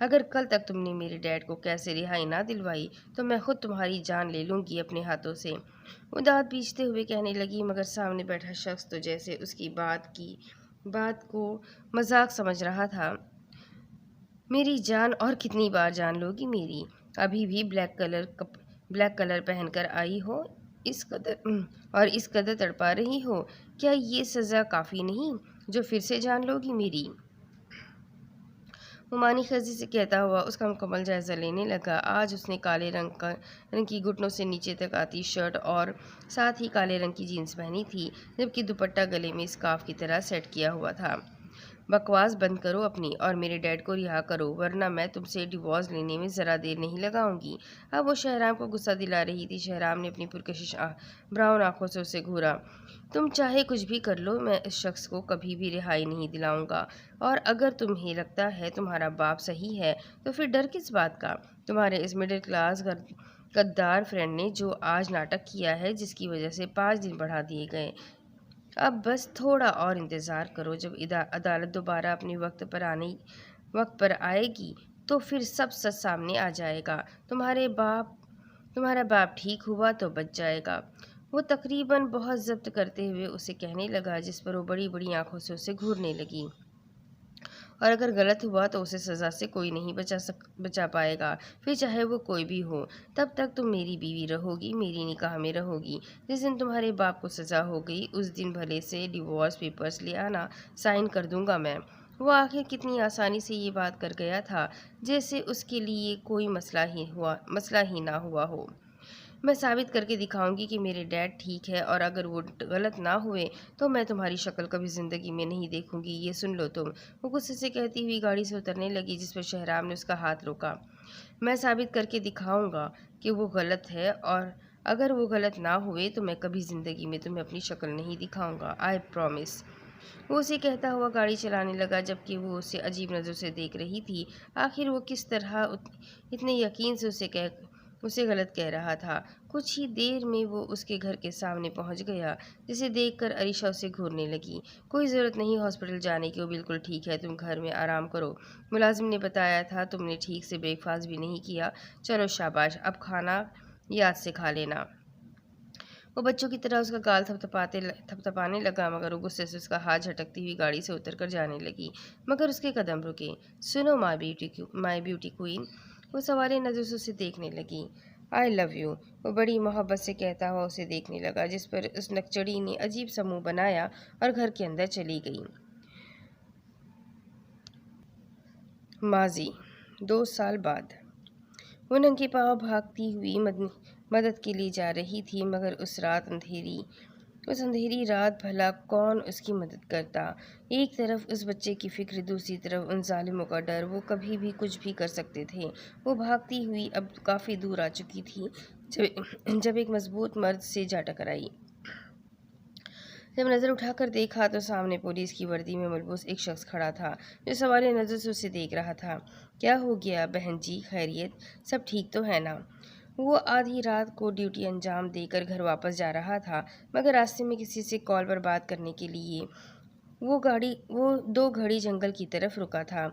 اگر کل تک تم نے میرے ڈیڈ کو کیسے رہائی نہ دلوائی تو میں خود تمہاری جان لے لوں گی اپنے ہاتھوں سے، وہ دانت پیچتے ہوئے کہنے لگی، مگر سامنے بیٹھا شخص تو جیسے اس کی بات کو مذاق سمجھ رہا تھا۔ میری جان، اور کتنی بار جان لو گی میری؟ ابھی بھی بلیک کلر پہن کر آئی ہو اس قدر تڑپا رہی ہو، کیا یہ سزا کافی نہیں جو پھر سے جان لو گی میری؟ وہ معنی خیزی سے کہتا ہوا اس کا مکمل جائزہ لینے لگا۔ آج اس نے کالے رنگ کی گھٹنوں سے نیچے تک آتی شرٹ اور ساتھ ہی کالے رنگ کی جینس پہنی تھی، جبکہ دوپٹہ گلے میں اسکارف کی طرح سیٹ کیا ہوا تھا۔ بکواس بند کرو اپنی اور میرے ڈیڈ کو رہا کرو، ورنہ میں تم سے ڈیورس لینے میں ذرا دیر نہیں لگاؤں گی۔ اب وہ شہرام کو غصہ دلا رہی تھی۔ شہرام نے اپنی پرکشش براؤن آنکھوں سے اسے گھورا۔ تم چاہے کچھ بھی کر لو، میں اس شخص کو کبھی بھی رہائی نہیں دلاؤں گا، اور اگر تمہیں لگتا ہے تمہارا باپ صحیح ہے تو پھر ڈر کس بات کا؟ تمہارے اس مڈل کلاس غدار فرینڈ نے جو آج ناٹک کیا ہے، جس کی وجہ سے 5 دن بڑھا دیے گئے، اب بس تھوڑا اور انتظار کرو۔ جب عدالت دوبارہ اپنے وقت پر آئے گی تو پھر سب سچ سامنے آ جائے گا۔ تمہارا باپ ٹھیک ہوا تو بچ جائے گا، وہ تقریباً بہت ضبط کرتے ہوئے اسے کہنے لگا، جس پر وہ بڑی بڑی آنکھوں سے اسے گھورنے لگی۔ اور اگر غلط ہوا تو اسے سزا سے کوئی نہیں بچا پائے گا، پھر چاہے وہ کوئی بھی ہو۔ تب تک تم میری بیوی رہو گی، میری نکاح میں رہو گی۔ جس دن تمہارے باپ کو سزا ہو گئی اس دن بھلے سے ڈیورس پیپرز لے آنا، سائن کر دوں گا میں۔ وہ آخر کتنی آسانی سے یہ بات کر گیا تھا، جیسے اس کے لیے کوئی مسئلہ ہی نہ ہوا ہو۔ میں ثابت کر کے دکھاؤں گی کہ میرے ڈیڈ ٹھیک ہے، اور اگر وہ غلط نہ ہوئے تو میں تمہاری شکل کبھی زندگی میں نہیں دیکھوں گی، یہ سن لو تم۔ وہ غصے سے کہتی ہوئی گاڑی سے اترنے لگی، جس پر شہرام نے اس کا ہاتھ روکا۔ میں ثابت کر کے دکھاؤں گا کہ وہ غلط ہے، اور اگر وہ غلط نہ ہوئے تو میں کبھی زندگی میں تمہیں اپنی شکل نہیں دکھاؤں گا، آئی پرومس۔ وہ اسے کہتا ہوا گاڑی چلانے لگا، جبکہ وہ اسے عجیب نظر سے دیکھ رہی تھی۔ آخر وہ کس طرح اتنے یقین سے اسے غلط کہہ رہا تھا۔ کچھ ہی دیر میں وہ اس کے گھر کے سامنے پہنچ گیا، جسے دیکھ کر عریشہ اسے گھورنے لگی۔ کوئی ضرورت نہیں ہاسپٹل جانے کی، وہ بالکل ٹھیک ہے، تم گھر میں آرام کرو۔ ملازم نے بتایا تھا تم نے ٹھیک سے بریک فاسٹ بھی نہیں کیا، چلو شاباش، اب کھانا یاد سے کھا لینا۔ وہ بچوں کی طرح اس کا گال تھپتھپانے لگا، مگر وہ غصے سے اس کا ہاتھ جھٹکتی ہوئی گاڑی سے اتر کر جانے لگی، مگر اس کے قدم رکے۔ سنو مائی بیوٹی کوئین، وہ سوالے نظر سے اسے دیکھنے لگی۔ آئی لو یو، وہ بڑی محبت سے کہتا ہوا اسے دیکھنے لگا، جس پر اس نکچڑی نے عجیب سا منہ بنایا اور گھر کے اندر چلی گئی۔ ماضی 2 سال بعد، وہ ننگے پاؤں بھاگتی ہوئی مدد کے لیے جا رہی تھی، مگر اس اندھیری رات بھلا کون اس کی مدد کرتا؟ ایک طرف اس بچے کی فکر، دوسری طرف ان ظالموں کا ڈر، وہ کبھی بھی کچھ بھی کر سکتے تھے۔ وہ بھاگتی ہوئی اب کافی دور آ چکی تھی جب ایک مضبوط مرد سے جا ٹکرائی۔ جب نظر اٹھا کر دیکھا تو سامنے پولیس کی وردی میں ملبوس ایک شخص کھڑا تھا، جو سوالے نظر سے اسے دیکھ رہا تھا۔ کیا ہو گیا بہن جی، خیریت؟ سب ٹھیک تو ہے نا؟ وہ آدھی رات کو ڈیوٹی انجام دے کر گھر واپس جا رہا تھا، مگر راستے میں کسی سے کال پر بات کرنے کے لیے وہ 2 گھڑی جنگل کی طرف رکا تھا۔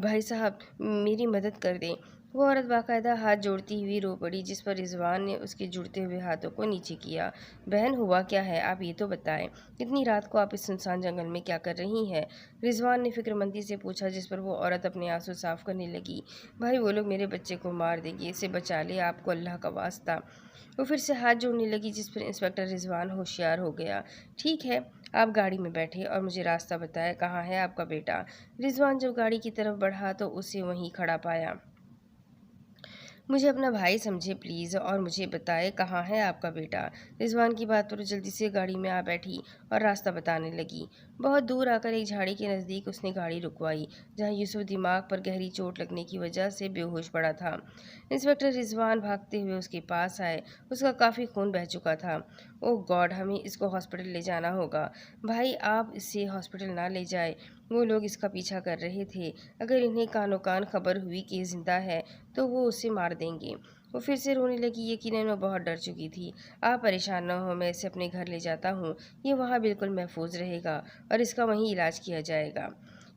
بھائی صاحب، میری مدد کر دیں، وہ عورت باقاعدہ ہاتھ جوڑتی ہوئی رو پڑی، جس پر رضوان نے اس کے جڑتے ہوئے ہاتھوں کو نیچے کیا۔ بہن، ہوا کیا ہے؟ آپ یہ تو بتائیں، اتنی رات کو آپ اس سنسان جنگل میں کیا کر رہی ہیں؟ رضوان نے فکرمندی سے پوچھا، جس پر وہ عورت اپنے آنسو صاف کرنے لگی۔ بھائی، وہ لوگ میرے بچے کو مار دیں گے، اسے بچا لے، آپ کو اللہ کا واسطہ۔ وہ پھر سے ہاتھ جوڑنے لگی، جس پر انسپکٹر رضوان ہوشیار ہو گیا۔ ٹھیک ہے، آپ گاڑی میں بیٹھے اور مجھے راستہ بتائیں، کہاں ہے آپ کا بیٹا؟ رضوان جب گاڑی کی طرف بڑھا تو اسے وہیں کھڑا پایا۔ مجھے اپنا بھائی سمجھے پلیز، اور مجھے بتائے کہاں ہے آپ کا بیٹا؟ رضوان کی بات پر جلدی سے گاڑی میں آ بیٹھی اور راستہ بتانے لگی۔ بہت دور آ کر ایک جھاڑی کے نزدیک اس نے گاڑی رکوائی، جہاں یوسف دماغ پر گہری چوٹ لگنے کی وجہ سے بے ہوش پڑا تھا۔ انسپکٹر رضوان بھاگتے ہوئے اس کے پاس آئے، اس کا کافی خون بہہ چکا تھا۔ اوہ گاڈ، ہمیں اس کو ہاسپٹل لے جانا ہوگا۔ بھائی، آپ اسے ہاسپٹل نہ لے جائیں، وہ لوگ اس کا پیچھا کر رہے تھے، اگر انہیں کانوں کان خبر ہوئی کہ یہ زندہ ہے تو وہ اسے مار دیں گے۔ وہ پھر سے رونے لگی، یقیناً وہ بہت ڈر چکی تھی۔ آپ پریشان نہ ہوں، میں اسے اپنے گھر لے جاتا ہوں، یہ وہاں بالکل محفوظ رہے گا اور اس کا وہیں علاج کیا جائے گا۔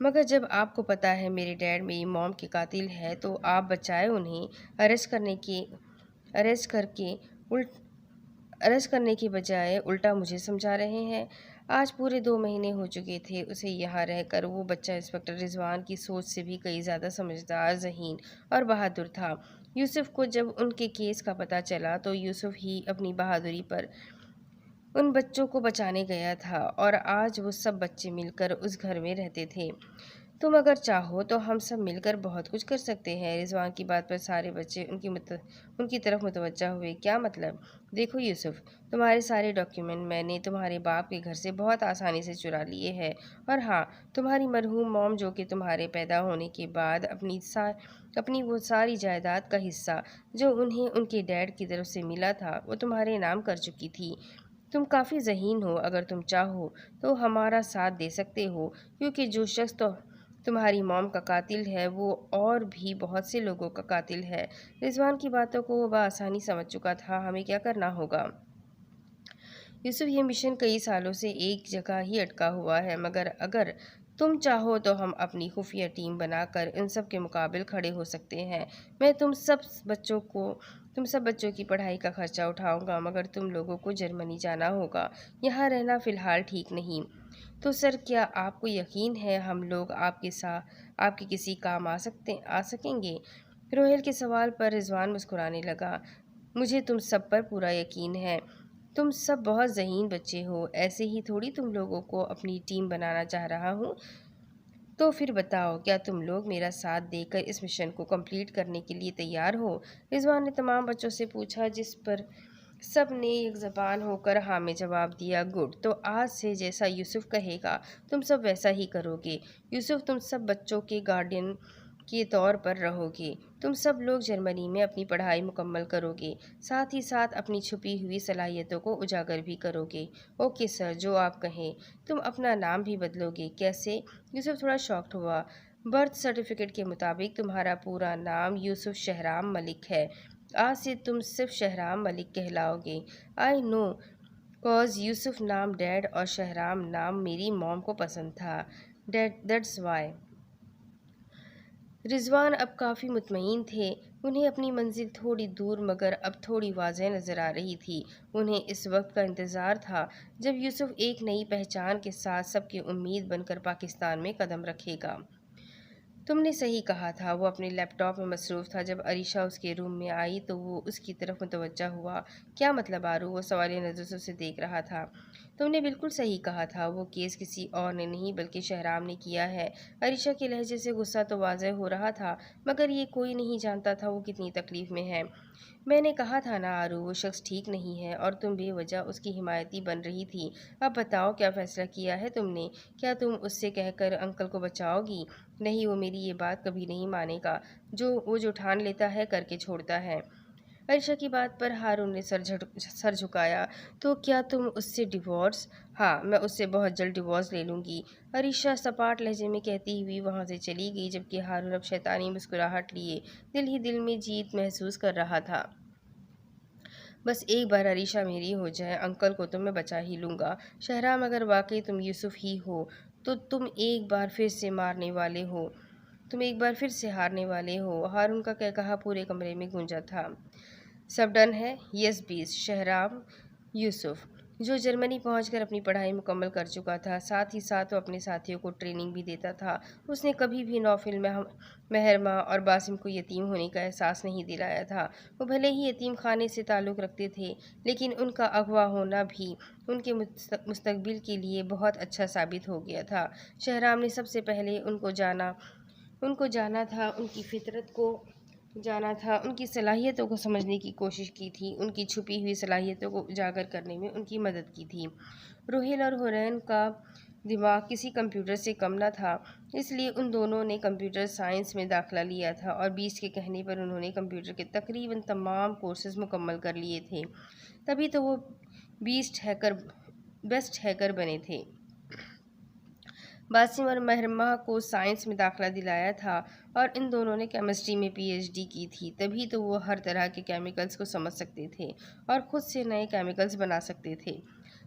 مگر جب آپ کو پتہ ہے میرے ڈیڈ میری موم کے قاتل ہے تو آپ بچائے انہیں اریسٹ کر کے ارسٹ کرنے کے بجائے الٹا مجھے سمجھا رہے ہیں۔ آج پورے 2 مہینے ہو چکے تھے اسے یہاں رہ کر۔ وہ بچہ انسپکٹر رضوان کی سوچ سے بھی کئی زیادہ سمجھدار، ذہین اور بہادر تھا۔ یوسف کو جب ان کے کیس کا پتہ چلا تو یوسف ہی اپنی بہادری پر ان بچوں کو بچانے گیا تھا، اور آج وہ سب بچے مل کر اس گھر میں رہتے تھے۔ تم اگر چاہو تو ہم سب مل کر بہت کچھ کر سکتے ہیں۔ رضوان کی بات پر سارے بچے ان کی طرف متوجہ ہوئے۔ کیا مطلب؟ دیکھو یوسف، تمہارے سارے ڈاکیومنٹ میں نے تمہارے باپ کے گھر سے بہت آسانی سے چرا لیے ہیں، اور ہاں، تمہاری مرحوم موم جو کہ تمہارے پیدا ہونے کے بعد اپنی وہ ساری جائیداد کا حصہ جو انہیں ان کے ڈیڈ کی طرف سے ملا تھا وہ تمہارے نام کر چکی تھی۔ تم کافی ذہین ہو، اگر تم چاہو تو ہمارا ساتھ دے سکتے ہو، کیونکہ جو شخص تمہاری موم کا قاتل ہے وہ اور بھی بہت سے لوگوں کا قاتل ہے۔ رضوان کی باتوں کو وہ بآسانی سمجھ چکا تھا۔ ہمیں کیا کرنا ہوگا؟ یوسف، یہ مشن کئی سالوں سے ایک جگہ ہی اٹکا ہوا ہے، مگر اگر تم چاہو تو ہم اپنی خفیہ ٹیم بنا کر ان سب کے مقابل کھڑے ہو سکتے ہیں۔ میں تم سب بچوں کی پڑھائی کا خرچہ اٹھاؤں گا، مگر تم لوگوں کو جرمنی جانا ہوگا۔ یہاں رہنا فی الحال ٹھیک نہیں۔ تو سر، کیا آپ کو یقین ہے ہم لوگ آپ کے کسی کام آ سکیں گے؟ روہیل کے سوال پر رضوان مسکرانے لگا۔ مجھے تم سب پر پورا یقین ہے۔ تم سب بہت ذہین بچے ہو، ایسے ہی تھوڑی تم لوگوں کو اپنی ٹیم بنانا چاہ رہا ہوں۔ تو پھر بتاؤ، کیا تم لوگ میرا ساتھ دے کر اس مشن کو کمپلیٹ کرنے کے لیے تیار ہو؟ رضوان نے تمام بچوں سے پوچھا، جس پر سب نے یک زبان ہو کر ہاں میں جواب دیا۔ گڈ، تو آج سے جیسا یوسف کہے گا تم سب ویسا ہی کرو گے۔ یوسف، تم سب بچوں کے گارڈین کے طور پر رہو گے۔ تم سب لوگ جرمنی میں اپنی پڑھائی مکمل کرو گے، ساتھ ہی ساتھ اپنی چھپی ہوئی صلاحیتوں کو اجاگر بھی کرو گے۔ اوکے سر، جو آپ کہیں۔ تم اپنا نام بھی بدلو گے؟ کیسے؟ یوسف تھوڑا شاکڈ ہوا۔ برتھ سرٹیفکیٹ کے مطابق تمہارا پورا نام یوسف شہرام ملک ہے۔ آج سے تم صرف شہرام ملک کہلاؤ گے۔ آئی نو، کاز یوسف نام ڈیڈ اور شہرام نام میری موم کو پسند تھا، دیٹس وائی۔ رضوان اب کافی مطمئن تھے۔ انہیں اپنی منزل تھوڑی دور مگر اب تھوڑی واضح نظر آ رہی تھی۔ انہیں اس وقت کا انتظار تھا جب یوسف ایک نئی پہچان کے ساتھ سب کی امید بن کر پاکستان میں قدم رکھے گا۔ تم نے صحیح کہا تھا۔ وہ اپنے لیپ ٹاپ میں مصروف تھا۔ جب عریشہ اس کے روم میں آئی تو وہ اس کی طرف متوجہ ہوا۔ کیا مطلب آرو؟ وہ سوالیہ نظروں سے اسے دیکھ رہا تھا۔ تم نے بالکل صحیح کہا تھا، وہ کیس کسی اور نے نہیں بلکہ شہرام نے کیا ہے۔ عریشہ کے لہجے سے غصہ تو واضح ہو رہا تھا، مگر یہ کوئی نہیں جانتا تھا وہ کتنی تکلیف میں ہے۔ میں نے کہا تھا نا آرو، وہ شخص ٹھیک نہیں ہے اور تم بے وجہ اس کی حمایتی بن رہی تھی۔ اب بتاؤ، کیا فیصلہ کیا ہے تم نے؟ کیا تم اس سے کہہ کر انکل کو بچاؤ گی؟ نہیں، وہ میری یہ بات کبھی نہیں مانے گا۔ وہ جو ٹھان لیتا ہے کر کے چھوڑتا ہے۔ عائشہ کی بات پر ہارون نے سر جھکایا۔ تو کیا تم اس سے ڈیورس؟ ہاں، میں اس سے بہت جلد ڈیورس لے لوں گی، عائشہ سپاٹ لہجے میں کہتی ہوئی وہاں سے چلی گئی، جبکہ ہارون اب شیطانی مسکراہٹ لیے دل ہی دل میں جیت محسوس کر رہا تھا۔ بس ایک بار عائشہ میری ہو جائے، انکل کو تو میں بچا ہی لوں گا۔ شہرام، اگر واقعی تم یوسف ہی ہو تو تم ایک بار پھر سے ہارنے والے ہو۔ ہارون کا کہا پورے کمرے میں گونجا تھا۔ سب ڈن ہے؟ یس بیس۔ شہرام یوسف، جو جرمنی پہنچ کر اپنی پڑھائی مکمل کر چکا تھا، ساتھ ہی ساتھ وہ اپنے ساتھیوں کو ٹریننگ بھی دیتا تھا۔ اس نے کبھی بھی نوفل، مہرمہ اور باسم کو یتیم ہونے کا احساس نہیں دلایا تھا۔ وہ بھلے ہی یتیم خانے سے تعلق رکھتے تھے، لیکن ان کا اغوا ہونا بھی ان کے مستقبل کے لیے بہت اچھا ثابت ہو گیا تھا۔ شہرام نے سب سے پہلے ان کو جانا تھا، ان کی فطرت کو جانا تھا، ان کی صلاحیتوں کو سمجھنے کی کوشش کی تھی، ان کی چھپی ہوئی صلاحیتوں کو اجاگر کرنے میں ان کی مدد کی تھی۔ روہیل اور ہورین کا دماغ کسی کمپیوٹر سے کم نہ تھا، اس لیے ان دونوں نے کمپیوٹر سائنس میں داخلہ لیا تھا، اور بیسٹ کے کہنے پر انہوں نے کمپیوٹر کے تقریباً تمام کورسز مکمل کر لیے تھے۔ تبھی تو وہ بیسٹ ہیکر بنے تھے۔ باسم اور مہرمہ کو سائنس میں داخلہ دلایا تھا، اور ان دونوں نے کیمسٹری میں پی ایچ ڈی کی تھی۔ تبھی تو وہ ہر طرح کے کیمیکلز کو سمجھ سکتے تھے اور خود سے نئے کیمیکلز بنا سکتے تھے۔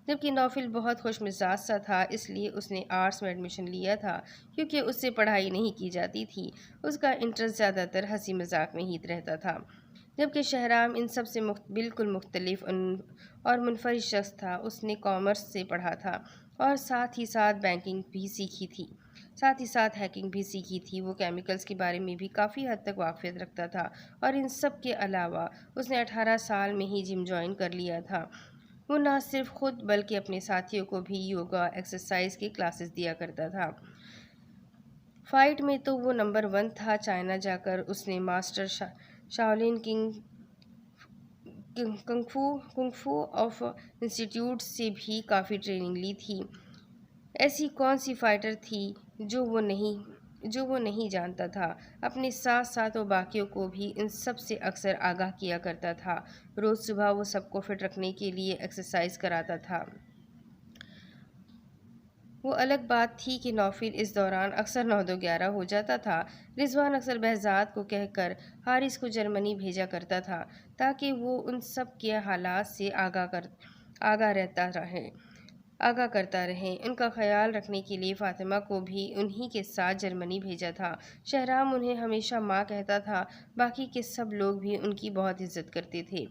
جبکہ نوفل بہت خوش مزاج سا تھا، اس لیے اس نے آرٹس میں ایڈمیشن لیا تھا کیونکہ اس سے پڑھائی نہیں کی جاتی تھی۔ اس کا انٹرسٹ زیادہ تر ہنسی مذاق میں ہی رہتا تھا، جبکہ شہرام ان سب سے بالکل مختلف اور منفرد شخص تھا۔ اس نے کامرس سے پڑھا تھا اور ساتھ ہی ساتھ ہیکنگ بھی سیکھی تھی۔ وہ کیمیکلز کے بارے میں بھی کافی حد تک واقفیت رکھتا تھا، اور ان سب کے علاوہ اس نے 18 سال میں ہی جم جوائن کر لیا تھا۔ وہ نہ صرف خود بلکہ اپنے ساتھیوں کو بھی یوگا ایکسرسائز کی کلاسز دیا کرتا تھا۔ فائٹ میں تو وہ نمبر 1 تھا۔ چائنا جا کر اس نے ماسٹر شاولن کنگ فو آف انسٹیٹیوٹ سے بھی کافی ٹریننگ لی تھی۔ ایسی کون سی فائٹر تھی جو وہ نہیں جانتا تھا؟ اپنے ساتھ ساتھ وہ باقیوں کو بھی ان سب سے اکثر آگاہ کیا کرتا تھا۔ روز صبح وہ سب کو فٹ رکھنے کے لیے ایکسرسائز کراتا تھا۔ وہ الگ بات تھی کہ نوفل اس دوران اکثر 9-2-11 ہو جاتا تھا۔ رضوان اکثر بہزاد کو کہہ کر حارث کو جرمنی بھیجا کرتا تھا تاکہ وہ ان سب کے حالات سے آگاہ کرتا رہے۔ ان کا خیال رکھنے کے لیے فاطمہ کو بھی انہی کے ساتھ جرمنی بھیجا تھا۔ شہرام انہیں ہمیشہ ماں کہتا تھا، باقی کے سب لوگ بھی ان کی بہت عزت کرتے تھے۔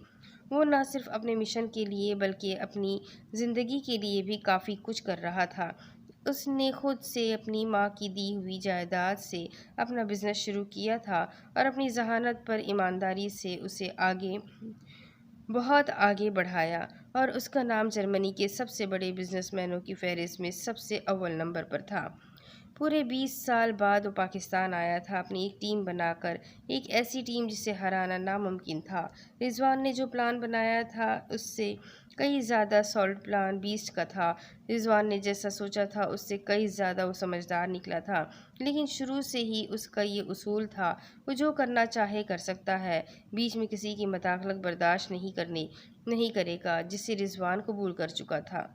وہ نہ صرف اپنے مشن کے لیے بلکہ اپنی زندگی کے لیے بھی کافی کچھ کر رہا تھا۔ اس نے خود سے اپنی ماں کی دی ہوئی جائیداد سے اپنا بزنس شروع کیا تھا اور اپنی ذہانت پر ایمانداری سے اسے بہت آگے بڑھایا، اور اس کا نام جرمنی کے سب سے بڑے بزنس مینوں کی فہرست میں سب سے اول نمبر پر تھا۔ پورے 20 سال بعد وہ پاکستان آیا تھا، اپنی ایک ٹیم بنا کر، ایک ایسی ٹیم جسے ہرانا ناممکن تھا۔ رضوان نے جو پلان بنایا تھا اس سے کئی زیادہ سالڈ پلان بیسٹ کا تھا۔ رضوان نے جیسا سوچا تھا اس سے کئی زیادہ وہ سمجھدار نکلا تھا، لیکن شروع سے ہی اس کا یہ اصول تھا، وہ جو کرنا چاہے کر سکتا ہے، بیچ میں کسی کی مداخلت برداشت نہیں کرے گا، جسے رضوان قبول کر چکا تھا۔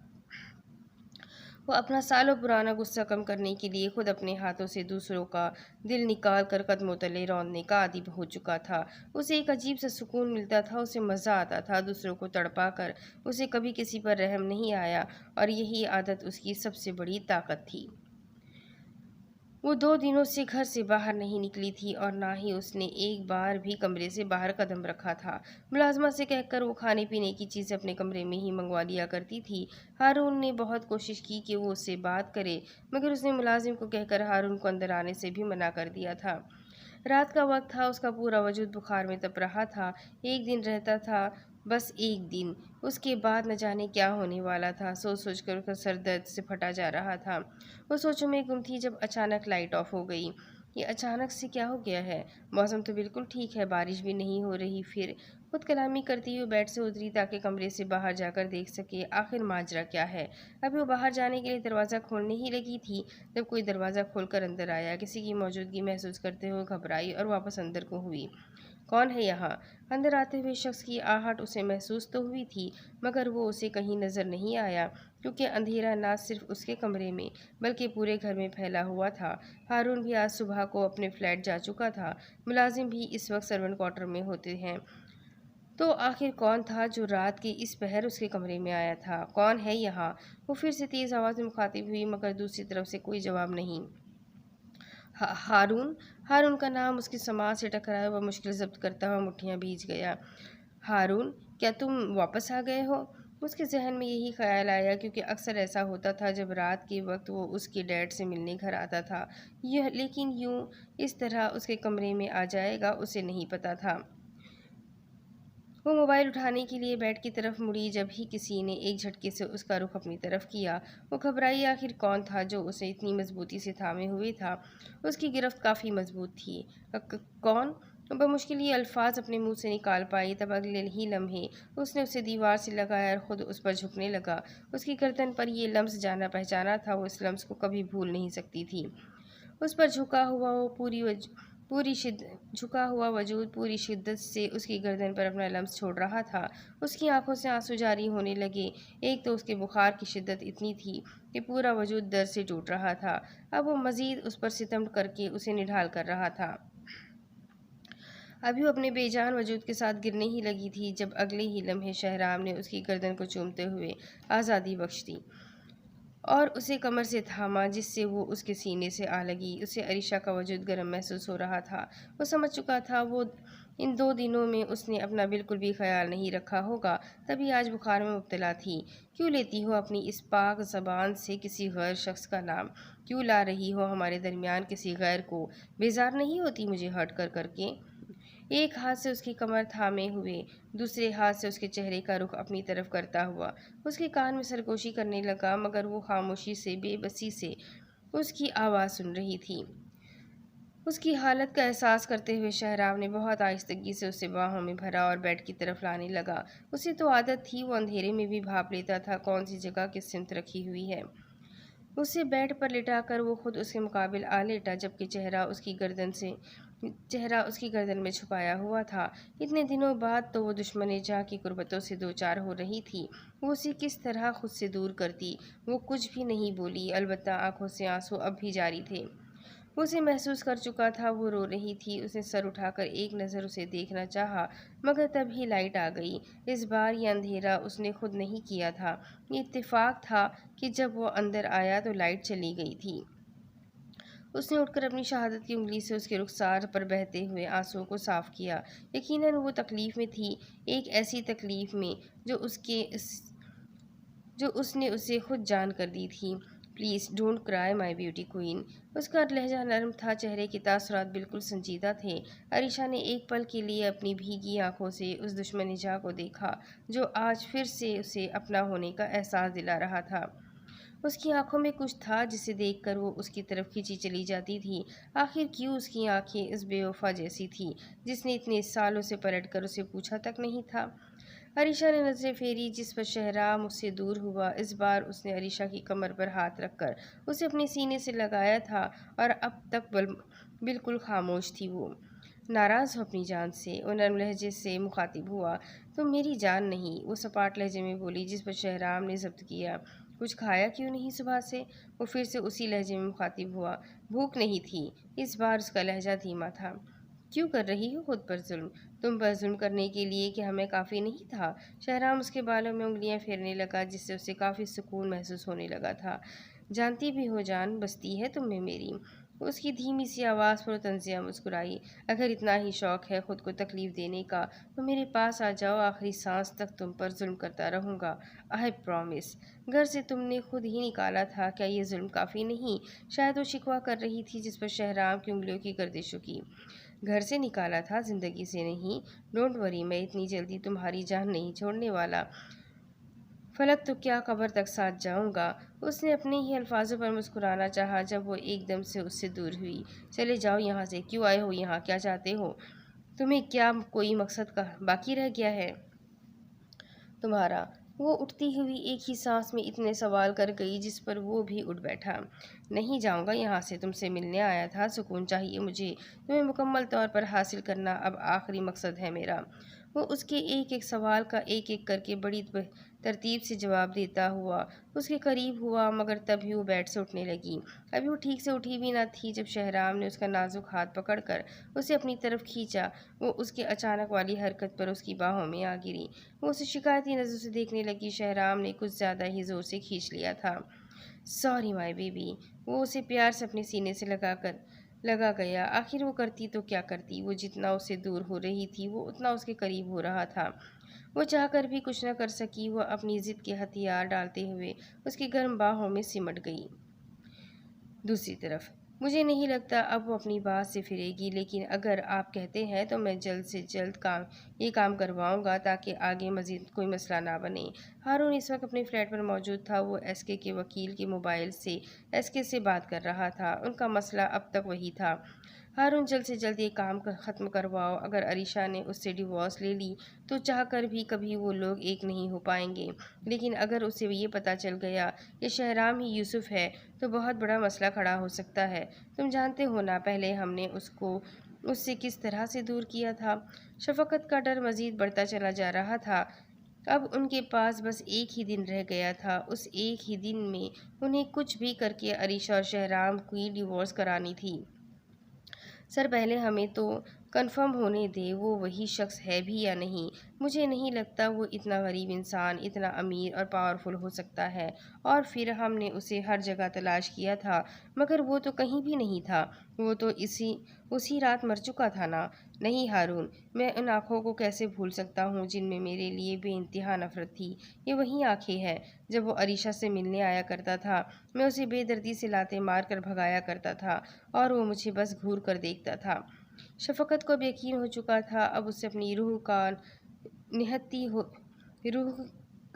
وہ اپنا سالوں پرانا غصہ کم کرنے کے لیے خود اپنے ہاتھوں سے دوسروں کا دل نکال کر قدموں تلے روننے کا عادی ہو چکا تھا۔ اسے ایک عجیب سا سکون ملتا تھا، اسے مزہ آتا تھا دوسروں کو تڑپا کر۔ اسے کبھی کسی پر رحم نہیں آیا، اور یہی عادت اس کی سب سے بڑی طاقت تھی۔ وہ 2 دنوں سے گھر سے باہر نہیں نکلی تھی، اور نہ ہی اس نے ایک بار بھی کمرے سے باہر قدم رکھا تھا۔ ملازمہ سے کہہ کر وہ کھانے پینے کی چیزیں اپنے کمرے میں ہی منگوا لیا کرتی تھی۔ ہارون نے بہت کوشش کی کہ وہ اس سے بات کرے، مگر اس نے ملازم کو کہہ کر ہارون کو اندر آنے سے بھی منع کر دیا تھا۔ رات کا وقت تھا، اس کا پورا وجود بخار میں تپ رہا تھا۔ ایک دن رہتا تھا، بس ایک دن، اس کے بعد نہ جانے کیا ہونے والا تھا۔ سوچ کر اس کا سر درد سے پھٹا جا رہا تھا۔ وہ سوچوں میں گم تھی جب اچانک لائٹ آف ہو گئی۔ یہ اچانک سے کیا ہو گیا ہے؟ موسم تو بالکل ٹھیک ہے، بارش بھی نہیں ہو رہی۔ پھر خود کلامی کرتی ہوئی بیڈ سے اتری تاکہ کمرے سے باہر جا کر دیکھ سکے آخر ماجرا کیا ہے۔ ابھی وہ باہر جانے کے لیے دروازہ کھولنے ہی لگی تھی جب کوئی دروازہ کھول کر اندر آیا۔ کسی کی موجودگی محسوس کرتے ہوئے گھبرائی اور واپس اندر کو ہوئی۔ کون ہے یہاں؟ اندر آتے ہوئے شخص کی آہٹ اسے محسوس تو ہوئی تھی، مگر وہ اسے کہیں نظر نہیں آیا، کیونکہ اندھیرا نہ صرف اس کے کمرے میں بلکہ پورے گھر میں پھیلا ہوا تھا۔ ہارون بھی آج صبح کو اپنے فلیٹ جا چکا تھا، ملازم بھی اس وقت سرونٹ کوارٹر میں ہوتے ہیں۔ تو آخر کون تھا جو رات کے اس پہر اس کے کمرے میں آیا تھا؟ کون ہے یہاں؟ وہ پھر سے تیز آواز میں مخاطب ہوئی، مگر دوسری طرف سے کوئی جواب نہیں۔ ہارون کا نام اس کی سماعت سے ٹکرایا، وہ مشکل ضبط کرتا ہوا مٹھیاں بھیج گیا۔ ہارون، کیا تم واپس آ گئے ہو؟ اس کے ذہن میں یہی خیال آیا، کیونکہ اکثر ایسا ہوتا تھا جب رات کے وقت وہ اس کے ڈیڈ سے ملنے گھر آتا تھا، لیکن یوں اس طرح اس کے کمرے میں آ جائے گا اسے نہیں پتا تھا۔ وہ موبائل اٹھانے کے لیے بیڈ کی طرف مڑی، جب ہی کسی نے ایک جھٹکے سے اس کا رخ اپنی طرف کیا۔ وہ گھبرائی، آخر کون تھا جو اسے اتنی مضبوطی سے تھامے ہوئے تھا؟ اس کی گرفت کافی مضبوط تھی۔ کون؟ بمشکل یہ الفاظ اپنے منہ سے نکال پائی، تب اگلے ہی لمحے اس نے اسے دیوار سے لگایا اور خود اس پر جھکنے لگا۔ اس کی گردن پر یہ لمس جانا پہچانا تھا، وہ اس لمس کو کبھی بھول نہیں سکتی تھی۔ اس پر جھکا ہوا وجود پوری شدت سے اس کی گردن پر اپنا لمس چھوڑ رہا تھا۔ اس کی آنکھوں سے آنسو جاری ہونے لگے۔ ایک تو اس کے بخار کی شدت اتنی تھی کہ پورا وجود درد سے ٹوٹ رہا تھا، اب وہ مزید اس پر ستم کر کے اسے نڈھال کر رہا تھا۔ ابھی وہ اپنے بے جان وجود کے ساتھ گرنے ہی لگی تھی جب اگلے ہی لمحے شہرام نے اس کی گردن کو چومتے ہوئے آزادی بخش دی اور اسے کمر سے تھاما، جس سے وہ اس کے سینے سے آ لگی۔ اسے عریشہ کا وجود گرم محسوس ہو رہا تھا۔ وہ سمجھ چکا تھا وہ ان 2 دنوں میں اس نے اپنا بالکل بھی خیال نہیں رکھا ہوگا، تبھی آج بخار میں مبتلا تھی۔ کیوں لیتی ہو اپنی اس پاک زبان سے کسی غیر شخص کا نام؟ کیوں لا رہی ہو ہمارے درمیان کسی غیر کو؟ بیزار نہیں ہوتی مجھے ہرٹ کر کے؟ ایک ہاتھ سے اس کی کمر تھامے ہوئے دوسرے ہاتھ سے اس کے چہرے کا رخ اپنی طرف کرتا ہوا اس کے کان میں سرگوشی کرنے لگا، مگر وہ خاموشی سے، بے بسی سے اس کی آواز سن رہی تھی۔ اس کی حالت کا احساس کرتے ہوئے شہرام نے بہت آہستگی سے اسے باہوں میں بھرا اور بیڈ کی طرف لانے لگا۔ اسے تو عادت تھی، وہ اندھیرے میں بھی بھاپ لیتا تھا کون سی جگہ کس سمت رکھی ہوئی ہے۔ اسے بیڈ پر لٹا کر وہ خود اس کے مقابل آ لیٹا، جبکہ چہرہ اس کی گردن میں چھپایا ہوا تھا۔ اتنے دنوں بعد تو وہ دشمن جاں کی قربتوں سے دوچار ہو رہی تھی۔ وہ اسے کس طرح خود سے دور کرتی؟ وہ کچھ بھی نہیں بولی، البتہ آنکھوں سے آنسو اب بھی جاری تھے۔ وہ اسے محسوس کر چکا تھا، وہ رو رہی تھی۔ اس نے سر اٹھا کر ایک نظر اسے دیکھنا چاہا، مگر تب ہی لائٹ آ گئی۔ اس بار یہ اندھیرا اس نے خود نہیں کیا تھا، یہ اتفاق تھا کہ جب وہ اندر آیا تو لائٹ چلی گئی تھی۔ اس نے اٹھ کر اپنی شہادت کی انگلی سے اس کے رخسار پر بہتے ہوئے آنسوؤں کو صاف کیا۔ یقیناً وہ تکلیف میں تھی، ایک ایسی تکلیف میں جو اس نے اسے خود جان کر دی تھی۔ پلیز ڈونٹ کرائی مائی بیوٹی کوئن۔ اس کا لہجہ نرم تھا، چہرے کے تاثرات بالکل سنجیدہ تھے۔ عریشہ نے ایک پل کے لیے اپنی بھیگی آنکھوں سے اس دشمن جاں کو دیکھا جو آج پھر سے اسے اپنا ہونے کا احساس دلا رہا تھا۔ اس کی آنکھوں میں کچھ تھا جسے دیکھ کر وہ اس کی طرف کھینچی چلی جاتی تھی۔ آخر کیوں اس کی آنکھیں اس بے وفا جیسی تھی جس نے اتنے سالوں سے پلٹ کر اسے پوچھا تک نہیں تھا؟ عریشہ نے نظریں پھیری جس پر شہرام اس سے دور ہوا۔ اس بار اس نے عریشہ کی کمر پر ہاتھ رکھ کر اسے اپنے سینے سے لگایا تھا اور اب تک بالکل خاموش تھی۔ وہ ناراض ہو اپنی جان سے؟ وہ نرم لہجے سے مخاطب ہوا۔ تم میری جان نہیں، وہ سپاٹ لہجے میں بولی جس پر شہرام نے ضبط کیا۔ کچھ کھایا کیوں نہیں صبح سے؟ وہ پھر سے اسی لہجے میں مخاطب ہوا۔ بھوک نہیں تھی۔ اس بار اس کا لہجہ دھیما تھا۔ کیوں کر رہی ہو خود پر ظلم؟ تم پر ظلم کرنے کے لیے کہ ہمیں کافی نہیں تھا؟ شہرام اس کے بالوں میں انگلیاں پھیرنے لگا جس سے اسے کافی سکون محسوس ہونے لگا تھا۔ جانتی بھی ہو جان بستی ہے تم میں میری؟ اس کی دھیمی سی آواز پر طنزیہ مسکرائی۔ اگر اتنا ہی شوق ہے خود کو تکلیف دینے کا تو میرے پاس آ جاؤ، آخری سانس تک تم پر ظلم کرتا رہوں گا، آئی پرامس۔ گھر سے تم نے خود ہی نکالا تھا، کیا یہ ظلم کافی نہیں؟ شاید وہ شکوہ کر رہی تھی جس پر شہرام کی انگلیوں کی گردش رکی۔ گھر سے نکالا تھا، زندگی سے نہیں۔ ڈونٹ وری، میں اتنی جلدی تمہاری جان نہیں چھوڑنے والا، فلک تو کیا قبر تک ساتھ جاؤں گا۔ اس نے اپنے ہی الفاظوں پر مسکرانا چاہا جب وہ ایک دم سے اس سے دور ہوئی۔ چلے جاؤ یہاں سے، کیوں آئے ہو یہاں، کیا چاہتے ہو؟ تمہیں کیا کوئی مقصد کا باقی رہ گیا ہے تمہارا؟ وہ اٹھتی ہوئی ایک ہی سانس میں اتنے سوال کر گئی جس پر وہ بھی اٹھ بیٹھا۔ نہیں جاؤں گا یہاں سے، تم سے ملنے آیا تھا، سکون چاہیے مجھے، تمہیں مکمل طور پر حاصل کرنا اب آخری مقصد ہے میرا۔ وہ اس کے ایک ایک سوال کا ایک ایک کر کے بڑی ترتیب سے جواب دیتا ہوا اس کے قریب ہوا، مگر تبھی وہ بیڈ سے اٹھنے لگی۔ ابھی وہ ٹھیک سے اٹھی بھی نہ تھی جب شہرام نے اس کا نازک ہاتھ پکڑ کر اسے اپنی طرف کھینچا۔ وہ اس کے اچانک والی حرکت پر اس کی باہوں میں آ گری۔ وہ اسے شکایتی نظروں سے دیکھنے لگی۔ شہرام نے کچھ زیادہ ہی زور سے کھینچ لیا تھا۔ سوری مائی بیبی۔ وہ اسے پیار سے اپنے سینے سے لگا گیا۔ آخر وہ کرتی تو کیا کرتی؟ وہ جتنا اس سے دور ہو رہی تھی وہ اتنا اس کے قریب ہو رہا تھا۔ وہ چاہ کر بھی کچھ نہ کر سکی۔ وہ اپنی ضد کے ہتھیار ڈالتے ہوئے اس کی گرم باہوں میں سمٹ گئی۔ دوسری طرف مجھے نہیں لگتا اب وہ اپنی بات سے پھرے گی، لیکن اگر آپ کہتے ہیں تو میں جلد سے جلد یہ کام کرواؤں گا تاکہ آگے مزید کوئی مسئلہ نہ بنے۔ ہارون اس وقت اپنے فلیٹ پر موجود تھا۔ وہ ایس کے وکیل کے موبائل سے ایس کے سے بات کر رہا تھا۔ ان کا مسئلہ اب تک وہی تھا، ہارون جلد سے جلد یہ کام ختم کرواؤ۔ اگر عریشہ نے اس سے ڈیورس لے لی تو چاہ کر بھی کبھی وہ لوگ ایک نہیں ہو پائیں گے، لیکن اگر اسے یہ پتہ چل گیا کہ شہرام ہی یوسف ہے تو بہت بڑا مسئلہ کھڑا ہو سکتا ہے۔ تم جانتے ہو نا پہلے ہم نے اس سے کس طرح سے دور کیا تھا۔ شفقت کا ڈر مزید بڑھتا چلا جا رہا تھا۔ اب ان کے پاس بس ایک ہی دن رہ گیا تھا۔ اس ایک ہی دن میں انہیں کچھ بھی کر کے عریشہ اور شہرام کی ڈیورس کرانی تھی۔ سر پہلے ہمیں تو کنفرم ہونے دے وہ وہی شخص ہے بھی یا نہیں۔ مجھے نہیں لگتا وہ اتنا غریب انسان اتنا امیر اور پاورفل ہو سکتا ہے۔ اور پھر ہم نے اسے ہر جگہ تلاش کیا تھا مگر وہ تو کہیں بھی نہیں تھا۔ وہ تو اسی رات مر چکا تھا نا۔ نہیں ہارون، میں ان آنکھوں کو کیسے بھول سکتا ہوں جن میں میرے لیے بے انتہا نفرت تھی۔ یہ وہی آنکھیں ہیں۔ جب وہ عریشہ سے ملنے آیا کرتا تھا میں اسے بے دردی سے لاتیں مار کر بھگایا کرتا تھا اور وہ مجھے بس گھور کر دیکھتا تھا۔ شفقت کو اب یقین ہو چکا تھا، اب اسے اپنی روح کا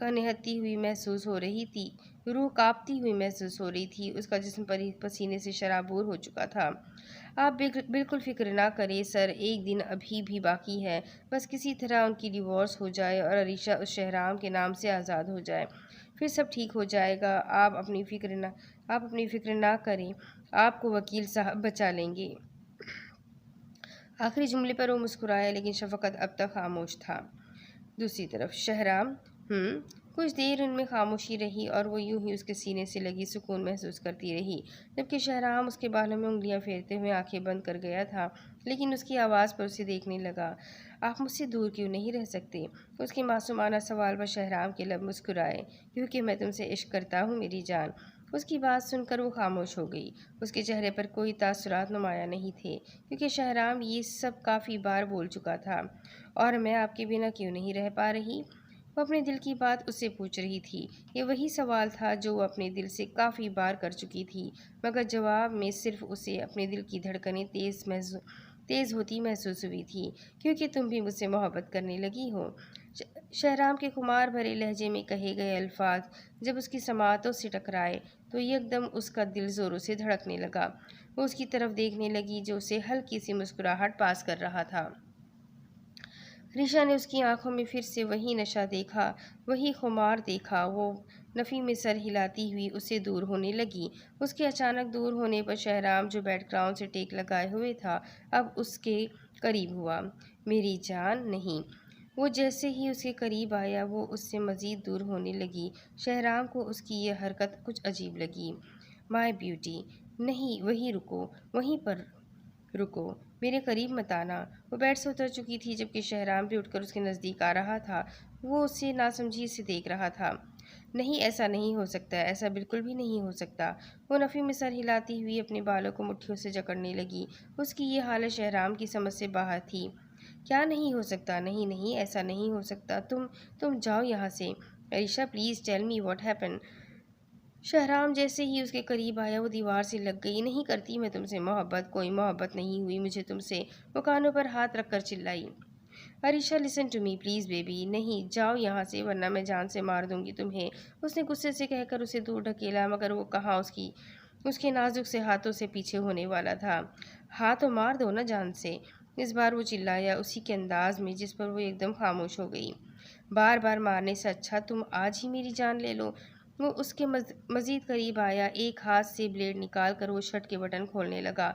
نہتی ہوئی محسوس ہو رہی تھی، روح کانپتی ہوئی محسوس ہو رہی تھی، اس کا جسم پسینے سے شرابور ہو چکا تھا۔ آپ بالکل فکر نہ کریں سر، ایک دن ابھی بھی باقی ہے، بس کسی طرح ان کی ڈیورس ہو جائے اور عریشہ اس شہرام کے نام سے آزاد ہو جائے، پھر سب ٹھیک ہو جائے گا۔ آپ اپنی فکر نہ کریں، آپ کو وکیل صاحب بچا لیں گے۔ آخری جملے پر وہ مسکرایا لیکن شفقت اب تک خاموش تھا۔ دوسری طرف شہرام کچھ دیر ان میں خاموشی رہی اور وہ یوں ہی اس کے سینے سے لگی سکون محسوس کرتی رہی، جبکہ شہرام اس کے بالوں میں انگلیاں پھیرتے ہوئے آنکھیں بند کر گیا تھا لیکن اس کی آواز پر اسے دیکھنے لگا۔ آپ مجھ سے دور کیوں نہیں رہ سکتے؟ اس کے معصومانہ سوال پر شہرام کے لب مسکرائے۔ کیونکہ میں تم سے عشق کرتا ہوں میری جان۔ اس کی بات سن کر وہ خاموش ہو گئی، اس کے چہرے پر کوئی تاثرات نمایاں نہیں تھے کیونکہ شہرام یہ سب کافی بار بول چکا تھا۔ اور میں آپ کے بنا کیوں نہیں رہ پا رہی؟ وہ اپنے دل کی بات اس سے پوچھ رہی تھی۔ یہ وہی سوال تھا جو وہ اپنے دل سے کافی بار کر چکی تھی مگر جواب میں صرف اسے اپنے دل کی دھڑکنیں تیز ہوتی محسوس ہوئی تھی۔ کیونکہ تم بھی مجھ سے محبت کرنے لگی ہو۔ شہرام کے خمار بھرے لہجے میں کہے گئے الفاظ جب اس کی سماعتوں سے ٹکرائے تو یکدم اس کا دل زوروں سے دھڑکنے لگا۔ وہ اس کی طرف دیکھنے لگی جو اسے ہلکی سی مسکراہٹ پاس کر رہا تھا۔ عریشہ نے اس کی آنکھوں میں پھر سے وہی نشہ دیکھا، وہی خمار دیکھا۔ وہ نفی میں سر ہلاتی ہوئی اس سے دور ہونے لگی۔ اس کے اچانک دور ہونے پر شہرام جو بیک گراؤنڈ سے ٹیک لگائے ہوئے تھا اب اس کے قریب ہوا۔ میری جان نہیں۔ وہ جیسے ہی اس کے قریب آیا وہ اس سے مزید دور ہونے لگی۔ شہرام کو اس کی یہ حرکت کچھ عجیب لگی۔ مائی بیوٹی، نہیں وہیں پر رکو، میرے قریب مت آنا۔ وہ بیڈ سے اتر چکی تھی جبکہ شہرام بھی اٹھ کر اس کے نزدیک آ رہا تھا۔ وہ اسے ناسمجھی سے دیکھ رہا تھا۔ نہیں، ایسا نہیں ہو سکتا، ایسا بالکل بھی نہیں ہو سکتا۔ وہ نفی میں سر ہلاتی ہوئی اپنے بالوں کو مٹھیوں سے جکڑنے لگی۔ اس کی یہ حالت شہرام کی سمجھ سے باہر تھی۔ کیا نہیں ہو سکتا؟ نہیں، ایسا نہیں ہو سکتا۔ تم جاؤ یہاں سے۔ Arisha please tell me what happen. Shehram جیسے ہی اس کے قریب آیا وہ دیوار سے لگ گئی۔ نہیں کرتی میں تم سے محبت، کوئی محبت نہیں ہوئی مجھے تم سے۔ وہ کانوں پر ہاتھ رکھ کر چلائی۔ Arisha listen to me please baby, نہیں جاؤ یہاں سے ورنہ میں جان سے مار دوں گی تمہیں۔ اس نے غصے سے کہہ کر اسے دور ڈھکیلا مگر وہ کہاں اس کے نازک سے ہاتھوں سے پیچھے ہونے والا تھا۔ ہاں تو مار دو نا جان سے، اس بار وہ چلایا اسی کے انداز میں جس پر وہ ایک دم خاموش ہو گئی۔ بار بار مارنے سے اچھا تم آج ہی میری جان لے لو۔ وہ اس کے مزید قریب آیا، ایک ہاتھ سے بلیڈ نکال کر وہ شرٹ کے بٹن کھولنے لگا۔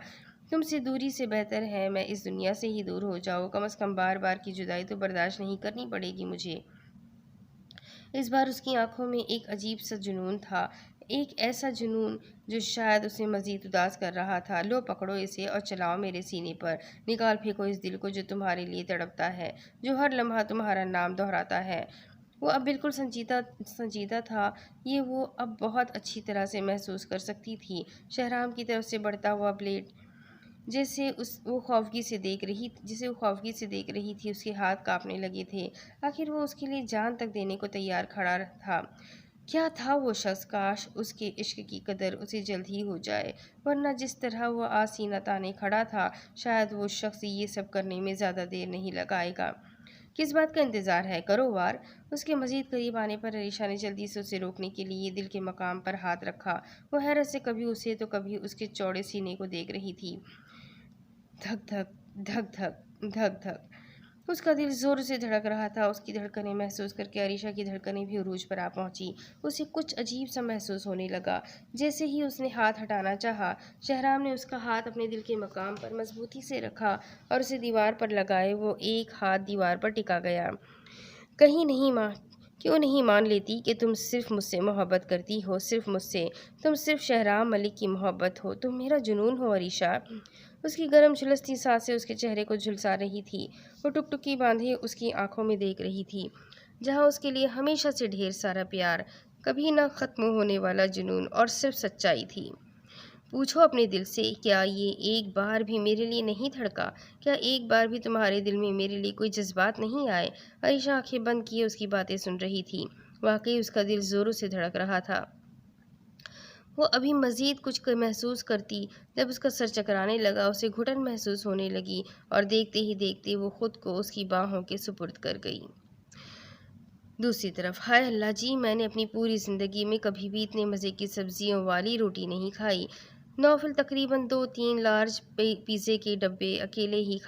تم سے دوری سے بہتر ہے میں اس دنیا سے ہی دور ہو جاؤں، کم از کم بار بار کی جدائی تو برداشت نہیں کرنی پڑے گی مجھے۔ اس بار اس کی آنکھوں میں ایک عجیب سا جنون تھا، ایک ایسا جنون جو شاید اسے مزید اداس کر رہا تھا۔ لو پکڑو اسے اور چلاؤ میرے سینے پر، نکال پھینکو اس دل کو جو تمہارے لیے تڑپتا ہے، جو ہر لمحہ تمہارا نام دہراتا ہے۔ وہ اب بالکل سنجیدہ تھا، یہ وہ اب بہت اچھی طرح سے محسوس کر سکتی تھی۔ شہرام کی طرف سے بڑھتا ہوا بلیڈ جسے وہ خوفگی سے دیکھ رہی تھی، اس کے ہاتھ کانپنے لگے تھے۔ آخر وہ اس کے لیے جان تک دینے کو تیار کھڑا تھا۔ کیا تھا وہ شخص؟ کاش اس کے عشق کی قدر اسے جلد ہی ہو جائے، ورنہ جس طرح وہ آج سینہ تانے کھڑا تھا شاید وہ شخص یہ سب کرنے میں زیادہ دیر نہیں لگائے گا۔ کس بات کا انتظار ہے؟ کرو وار۔ اس کے مزید قریب آنے پر عریشہ نے جلدی سے اسے روکنے کے لیے دل کے مقام پر ہاتھ رکھا۔ وہ حیرت سے کبھی اسے تو کبھی اس کے چوڑے سینے کو دیکھ رہی تھی۔ دھک دھک دھک دھک دھک دھک اس کا دل زور سے دھڑک رہا تھا۔ اس کی دھڑکنیں محسوس کر کے عریشہ کی دھڑکنیں بھی عروج پر آ پہنچی۔ اسے کچھ عجیب سا محسوس ہونے لگا۔ جیسے ہی اس نے ہاتھ ہٹانا چاہا شہرام نے اس کا ہاتھ اپنے دل کے مقام پر مضبوطی سے رکھا اور اسے دیوار پر لگائے وہ ایک ہاتھ دیوار پر ٹکا گیا۔ کیوں نہیں مان لیتی کہ تم صرف مجھ سے محبت کرتی ہو، صرف مجھ سے؟ تم صرف شہرام ملک کی محبت ہو، تم میرا جنون ہو عریشہ۔ اس کی گرم جھلستی سانسیں اس کے چہرے کو جھلسا رہی تھی۔ وہ ٹکٹکی باندھے اس کی آنکھوں میں دیکھ رہی تھی، جہاں اس کے لیے ہمیشہ سے ڈھیر سارا پیار، کبھی نہ ختم ہونے والا جنون اور صرف سچائی تھی۔ پوچھو اپنے دل سے، کیا یہ ایک بار بھی میرے لیے نہیں دھڑکا؟ کیا ایک بار بھی تمہارے دل میں میرے لیے کوئی جذبات نہیں آئے؟ عائشہ آنکھیں بند کیے اس کی باتیں سن رہی تھی۔ واقعی اس کا دل زوروں سے دھڑک رہا تھا۔ وہ ابھی مزید کچھ محسوس کرتی جب اس کا سر چکرانے لگا، اسے گھٹن محسوس ہونے لگی اور دیکھتے ہی دیکھتے وہ خود کو اس کی باہوں کے سپرد کر گئی۔ دوسری طرف، ہائے اللہ جی، میں نے اپنی پوری زندگی میں کبھی بھی اتنے مزے کی سبزیوں والی روٹی نہیں کھائی۔ نوفل تقریباً 2-3 لارج پیزے کے ڈبے اکیلے ہی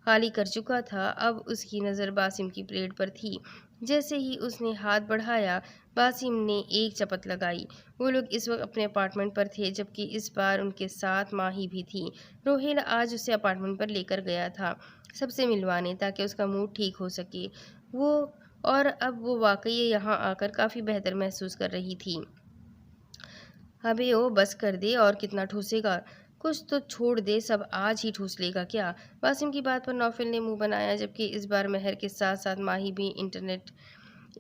خالی کر چکا تھا۔ اب اس کی نظر باسم کی پلیٹ پر تھی۔ جیسے ہی اس نے ہاتھ بڑھایا، باسم نے ایک چپت لگائی۔ وہ لوگ اس وقت اپنے اپارٹمنٹ پر تھے، جبکہ اس بار ان کے ساتھ ماہی بھی تھی۔ روہیل آج اسے اپارٹمنٹ پر لے کر گیا تھا، سب سے ملوانے، تاکہ اس کا موڈ ٹھیک ہو سکے۔ اور اب وہ واقعی یہاں آ کر کافی بہتر محسوس کر رہی تھی۔ ابے او بس کر دے، اور کتنا ٹھوسے گا؟ کچھ تو چھوڑ دے، سب آج ہی ٹھوس لے گا کیا؟ باسم کی بات پر نوفل نے منہ بنایا، جبکہ اس بار مہر کے ساتھ ساتھ ماہی بھی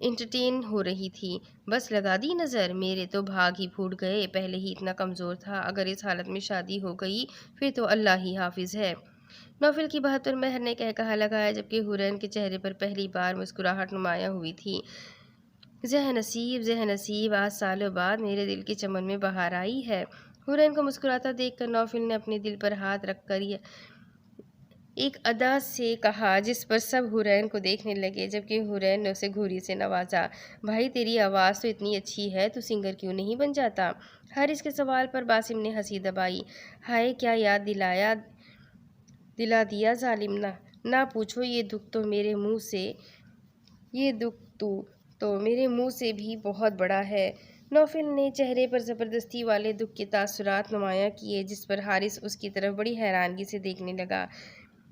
انٹرٹین ہو رہی تھی۔ بس لگا دی نظر، میرے تو بھاگ ہی پھوٹ گئے، پہلے ہی اتنا کمزور تھا، اگر اس حالت میں شادی ہو گئی پھر تو اللہ ہی حافظ ہے۔ نوفل کی بات پر مہر نے کہا لگایا، جبکہ حورین کے چہرے پر پہلی بار مسکراہٹ نمایاں ہوئی تھی۔ ذہ نصیب، آج سالوں بعد میرے دل کے چمن میں بہار آئی ہے۔ حورین کو مسکراتا دیکھ کر نوفل نے اپنے دل پر ہاتھ رکھ کر ایک ادا سے کہا جس پر سب حورین کو دیکھنے لگے، جبکہ حورین نے اسے گھوری سے نوازا۔ بھائی تیری آواز تو اتنی اچھی ہے، تو سنگر کیوں نہیں بن جاتا؟ حارث کے سوال پر باسم نے ہنسی دبائی۔ ہائے کیا یاد دلا دیا ظالم، نہ پوچھو، یہ دکھ تو میرے منہ سے بھی بہت بڑا ہے۔ نوفل نے چہرے پر زبردستی والے دکھ کے تاثرات نمایاں کیے، جس پر حارث اس کی طرف بڑی حیرانگی سے دیکھنے لگا۔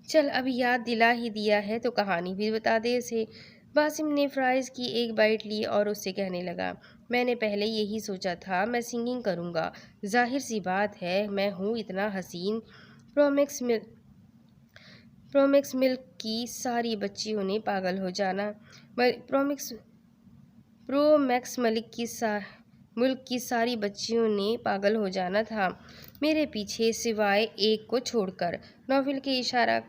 چل اب یاد دلا ہی دیا ہے تو کہانی بھی بتا دے اسے۔ باسم نے فرائز کی ایک بائٹ لی اور اس سے کہنے لگا، میں نے پہلے یہی سوچا تھا، میں سنگنگ کروں گا۔ ظاہر سی بات ہے، میں ہوں اتنا حسین۔ پرومیکس ملک کی ساری بچیوں نے پاگل ہو جانا۔ ملک کی ساری بچیوں نے پاگل ہو جانا تھا میرے پیچھے، سوائے ایک کو چھوڑ کر۔ نوفل کے اشارہ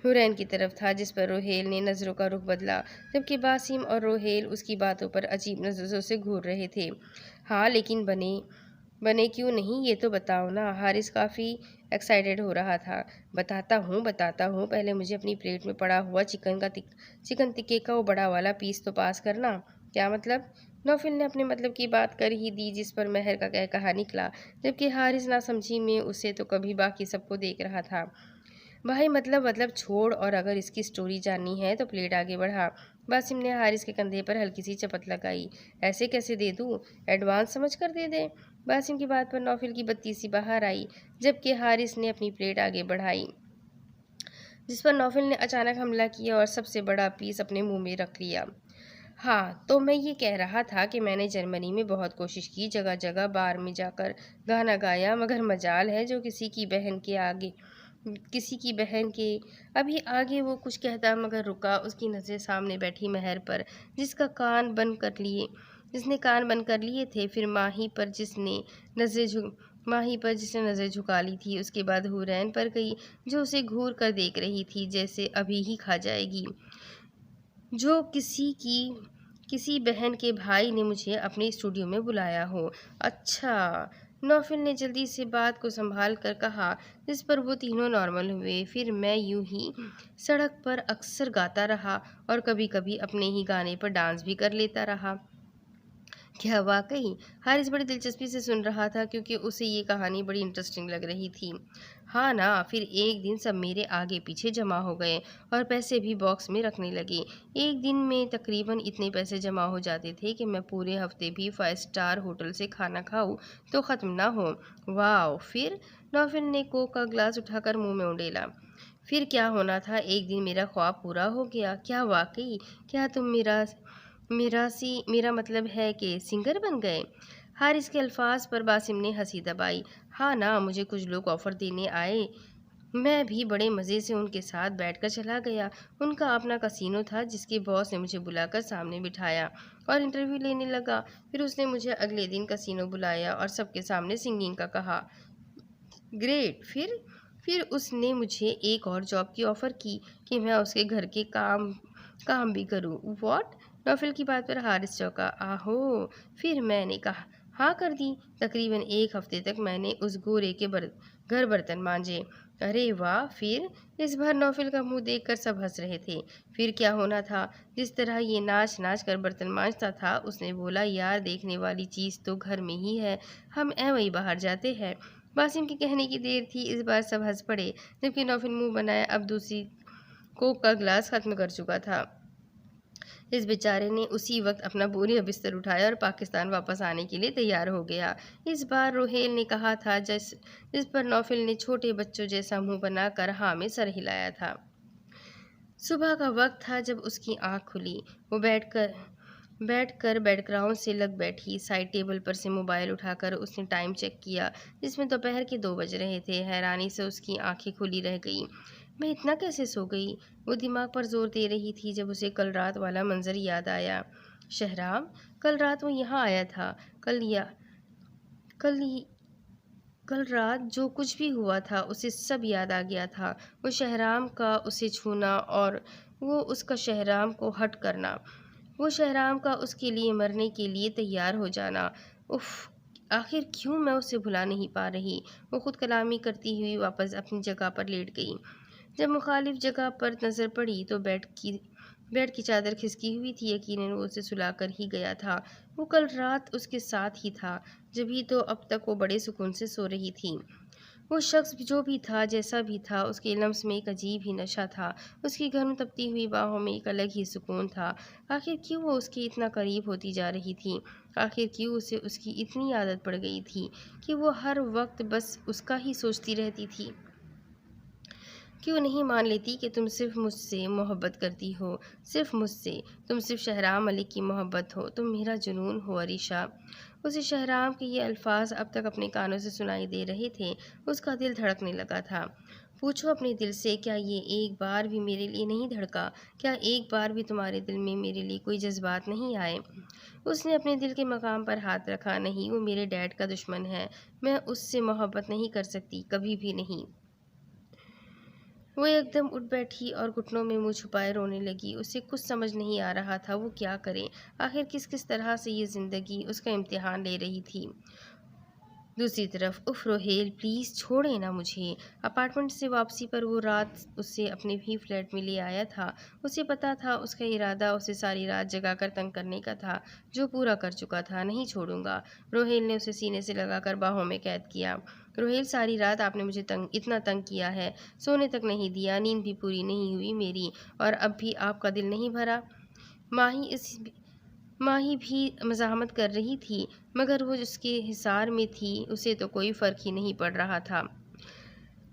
حورین کی طرف تھا، جس پر روہیل نے نظروں کا رخ بدلا، جبکہ باسم اور روہیل اس کی باتوں پر عجیب نظروں سے گھور رہے تھے۔ ہاں لیکن بنے کیوں نہیں، یہ تو بتاؤ نا۔ حارث کافی ایکسائٹیڈ ہو رہا تھا۔ بتاتا ہوں، پہلے مجھے اپنی پلیٹ میں پڑا ہوا چکن ٹکے کا وہ بڑا والا پیس تو پاس کرنا۔ کیا مطلب؟ نوفل نے اپنے مطلب کی بات کر ہی دی، جس پر مہر کا کہا نکلا، جبکہ حارث ناسمجھی میں اسے تو کبھی باقی سب کو دیکھ رہا تھا۔ بھائی مطلب چھوڑ، اور اگر اس کی سٹوری جاننی ہے تو پلیٹ آگے بڑھا۔ باسم نے حارث کے کندھے پر ہلکی سی چپت لگائی۔ ایسے کیسے دے دوں؟ ایڈوانس سمجھ کر دے دے۔ باسم کی بات پر نوفل کی بتی سی باہر آئی، جبکہ حارث نے اپنی پلیٹ آگے بڑھائی، جس پر نوفل نے اچانک حملہ کیا اور سب سے بڑا پیس اپنے منہ میں رکھ لیا۔ ہاں تو میں یہ کہہ رہا تھا کہ میں نے جرمنی میں بہت کوشش کی، جگہ جگہ بار میں جا کر گانا گایا، مگر مجال ہے جو کسی کی بہن کے ابھی آگے وہ کچھ کہتا مگر رکا، اس کی نظریں سامنے بیٹھی مہر پر، جس نے کان بند کر لیے تھے، پھر ماہی پر جس نے نظریں جھکا لی تھی، اس کے بعد حورین پر گئی جو اسے گھور کر دیکھ رہی تھی جیسے ابھی ہی کھا جائے گی۔ جو کسی بہن کے بھائی نے مجھے اپنے اسٹوڈیو میں بلایا ہو۔ اچھا، نوفل نے جلدی سے بات کو سنبھال کر کہا، جس پر وہ تینوں نارمل ہوئے۔ پھر میں یوں ہی سڑک پر اکثر گاتا رہا اور کبھی کبھی اپنے ہی گانے پر ڈانس بھی کر لیتا رہا۔ کیا واقعی؟ حارث بڑی دلچسپی سے سن رہا تھا، کیونکہ اسے یہ کہانی بڑی انٹرسٹنگ لگ رہی تھی۔ ہاں نا، پھر ایک دن سب میرے آگے پیچھے جمع ہو گئے اور پیسے بھی باکس میں رکھنے لگے۔ ایک دن میں تقریباً اتنے پیسے جمع ہو جاتے تھے کہ میں پورے ہفتے بھی 5 اسٹار ہوٹل سے کھانا کھاؤں تو ختم نہ ہو۔ واو، پھر؟ نوفل نے کوک کا گلاس اٹھا کر منہ میں اونڈیلا۔ پھر کیا ہونا تھا، ایک دن میرا خواب پورا ہو گیا۔ کیا واقعی؟ کیا تم میرا مطلب ہے کہ سنگر بن گئے؟ حارث کے الفاظ پر باسم نے ہنسی دبائی۔ ہاں نا، مجھے کچھ لوگ آفر دینے آئے میں بھی بڑے مزے سے ان کے ساتھ بیٹھ کر چلا گیا۔ ان کا اپنا کسینو تھا جس کے باس نے مجھے بلا کر سامنے بٹھایا اور انٹرویو لینے لگا۔ پھر اس نے مجھے اگلے دن کسینو بلایا اور سب کے سامنے سنگنگ کا کہا۔ گریٹ۔ پھر اس نے مجھے ایک اور جاب کی آفر کی کہ میں اس کے گھر کے کام بھی کروں۔ واٹ؟ نوفل کی بات پر حارث چونکا۔ آہو! پھر میں نے کہا ہاں کر دی۔ تقریباً ایک ہفتے تک میں نے اس گورے کے گھر برتن مانجے۔ ارے واہ! پھر؟ اس بار نوفل کا منہ دیکھ کر سب ہنس رہے تھے۔ پھر کیا ہونا تھا؟ جس طرح یہ ناچ ناچ کر برتن مانجتا تھا، اس نے بولا یار دیکھنے والی چیز تو گھر میں ہی ہے، ہم ایویں باہر جاتے ہیں۔ باسم کے کہنے کی دیر تھی، اس بار سب ہنس پڑے، جبکہ نوفل منہ بنائے اب دوسری کوک کا گلاس ختم کر چکا تھا۔ اس بیچارے نے اسی وقت اپنا بوریا بستر اٹھایا اور پاکستان واپس آنے کے لیے تیار ہو گیا۔ اس بار روہیل نے کہا تھا جس پر نوفل نے چھوٹے بچوں جیسا منہ بنا کر ہاں میں سر ہلایا تھا۔ صبح کا وقت تھا جب اس کی آنکھ کھلی۔ وہ بیٹھ کر بیک گراؤنڈ سے لگ بیٹھی۔ سائڈ ٹیبل پر سے موبائل اٹھا کر اس نے ٹائم چیک کیا، جس میں دوپہر کے 2 بج رہے تھے۔ حیرانی سے اس کی آنکھیں کھلی رہ گئیں۔ میں اتنا کیسے سو گئی؟ وہ دماغ پر زور دے رہی تھی جب اسے کل رات والا منظر یاد آیا۔ شہرام؟ کل رات وہ یہاں آیا تھا۔ کل رات جو کچھ بھی ہوا تھا اسے سب یاد آ گیا تھا۔ وہ شہرام کا اسے چھونا اور وہ اس کا شہرام کو ہٹ کرنا، وہ شہرام کا اس کے لیے مرنے کے لیے تیار ہو جانا۔ اف! آخر کیوں میں اسے بھلا نہیں پا رہی؟ وہ خود کلامی کرتی ہوئی واپس اپنی جگہ پر لیٹ گئی۔ جب مخالف جگہ پر نظر پڑی تو بیڈ کی چادر کھسکی ہوئی تھی۔ یقیناً وہ اسے سلا کر ہی گیا تھا۔ وہ کل رات اس کے ساتھ ہی تھا، جبھی تو اب تک وہ بڑے سکون سے سو رہی تھی۔ وہ شخص جو بھی تھا، جیسا بھی تھا، اس کے لمس میں ایک عجیب ہی نشہ تھا۔ اس کی گرم تپتی ہوئی باہوں میں ایک الگ ہی سکون تھا۔ آخر کیوں وہ اس کے اتنا قریب ہوتی جا رہی تھی؟ آخر کیوں اسے اس کی اتنی عادت پڑ گئی تھی کہ وہ ہر وقت بس اس کا ہی سوچتی رہتی تھی؟ کیوں نہیں مان لیتی کہ تم صرف مجھ سے محبت کرتی ہو، صرف مجھ سے؟ تم صرف شہرام ملک کی محبت ہو، تم میرا جنون ہو عریشہ۔ اسے شہرام کے یہ الفاظ اب تک اپنے کانوں سے سنائی دے رہے تھے۔ اس کا دل دھڑکنے لگا تھا۔ پوچھو اپنے دل سے، کیا یہ ایک بار بھی میرے لیے نہیں دھڑکا؟ کیا ایک بار بھی تمہارے دل میں میرے لیے کوئی جذبات نہیں آئے؟ اس نے اپنے دل کے مقام پر ہاتھ رکھا۔ نہیں، وہ میرے ڈیڈ کا دشمن ہے، میں اس سے محبت نہیں کر سکتی، کبھی بھی نہیں۔ وہ ایک دم اٹھ بیٹھی اور گھٹنوں میں منہ چھپائے رونے لگی۔ اسے کچھ سمجھ نہیں آ رہا تھا وہ کیا کرے۔ آخر کس طرح سے یہ زندگی اس کا امتحان لے رہی تھی۔ دوسری طرف اف روہیل پلیز چھوڑے نا مجھے۔ اپارٹمنٹ سے واپسی پر وہ رات اسے اپنے ہی فلیٹ میں لے آیا تھا۔ اسے پتا تھا اس کا ارادہ اسے ساری رات جگا کر تنگ کرنے کا تھا، جو پورا کر چکا تھا۔ نہیں چھوڑوں گا۔ روہیل نے اسے سینے سے لگا کر باہوں میں قید کیا۔ روہیل ساری رات آپ نے مجھے اتنا تنگ کیا ہے، سونے تک نہیں دیا، نیند بھی پوری نہیں ہوئی میری، اور اب بھی آپ کا دل نہیں بھرا؟ ماہی بھی مزاحمت کر رہی تھی، مگر وہ اس کے حصار میں تھی، اسے تو کوئی فرق ہی نہیں پڑ رہا تھا۔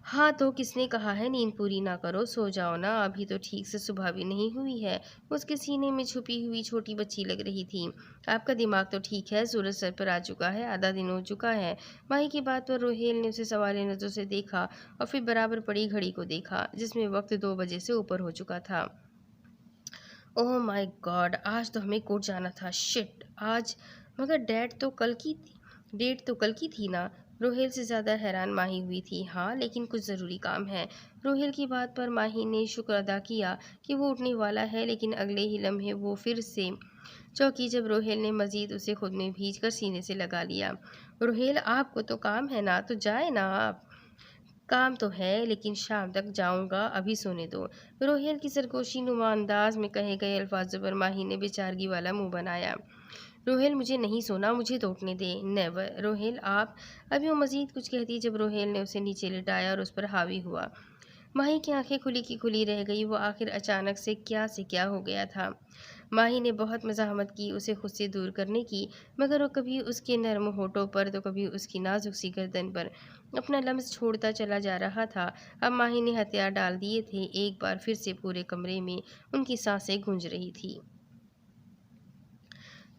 ہاں تو کس نے کہا ہے نیند پوری نہ کرو، سو جاؤ نا، ابھی تو ٹھیک سے صبح بھی نہیں ہوئی ہے۔ اس کے سینے میں چھپی ہوئی چھوٹی بچی لگ رہی تھی۔ آپ کا دماغ تو ٹھیک ہے، سورج سر پر آ چکا ہے، آدھا دن ہو چکا ہے۔ ماہی کی بات پر روہیل نے اسے سوالیہ نظروں سے دیکھا اور پھر برابر پڑی گھڑی کو دیکھا، جس میں وقت 2 بجے سے اوپر ہو چکا تھا۔ اوہ مائی گاڈ، آج تو ہمیں کورٹ جانا تھا، شٹ! آج مگر ڈیٹ تو کل کی تھی نا؟ روہیل سے زیادہ حیران ماہی ہوئی تھی۔ ہاں لیکن کچھ ضروری کام ہے۔ روہیل کی بات پر ماہی نے شکر ادا کیا کہ وہ اٹھنے والا ہے، لیکن اگلے ہی لمحے وہ پھر سے چونکی جب روہیل نے مزید اسے خود میں بھیج کر سینے سے لگا لیا۔ روہیل آپ کو تو کام ہے نا، تو جائیں نا آپ۔ کام تو ہے لیکن شام تک جاؤں گا، ابھی سونے دو۔ روہیل کی سرگوشی نما انداز میں کہے گئے الفاظوں پر ماہی نے بیچارگی والا منہ بنایا۔ روہیل مجھے نہیں سونا، مجھے تو اٹھنے دے۔ نیور! روہیل آپ… ابھی وہ مزید کچھ کہتی جب روہیل نے اسے نیچے لٹایا اور اس پر حاوی ہوا۔ ماہی کی آنکھیں کھلی کی کھلی رہ گئی۔ وہ آخر اچانک سے کیا ہو گیا تھا؟ ماہی نے بہت مزاحمت کی اسے خود سے دور کرنے کی، مگر وہ کبھی اس کے نرم ہونٹوں پر تو کبھی اس کی نازک سی گردن پر اپنا لمس چھوڑتا چلا جا رہا تھا۔ اب ماہی نے ہتھیار ڈال دیے تھے۔ ایک بار پھر سے پورے کمرے میں ان کی سانسیں گونج رہی تھی۔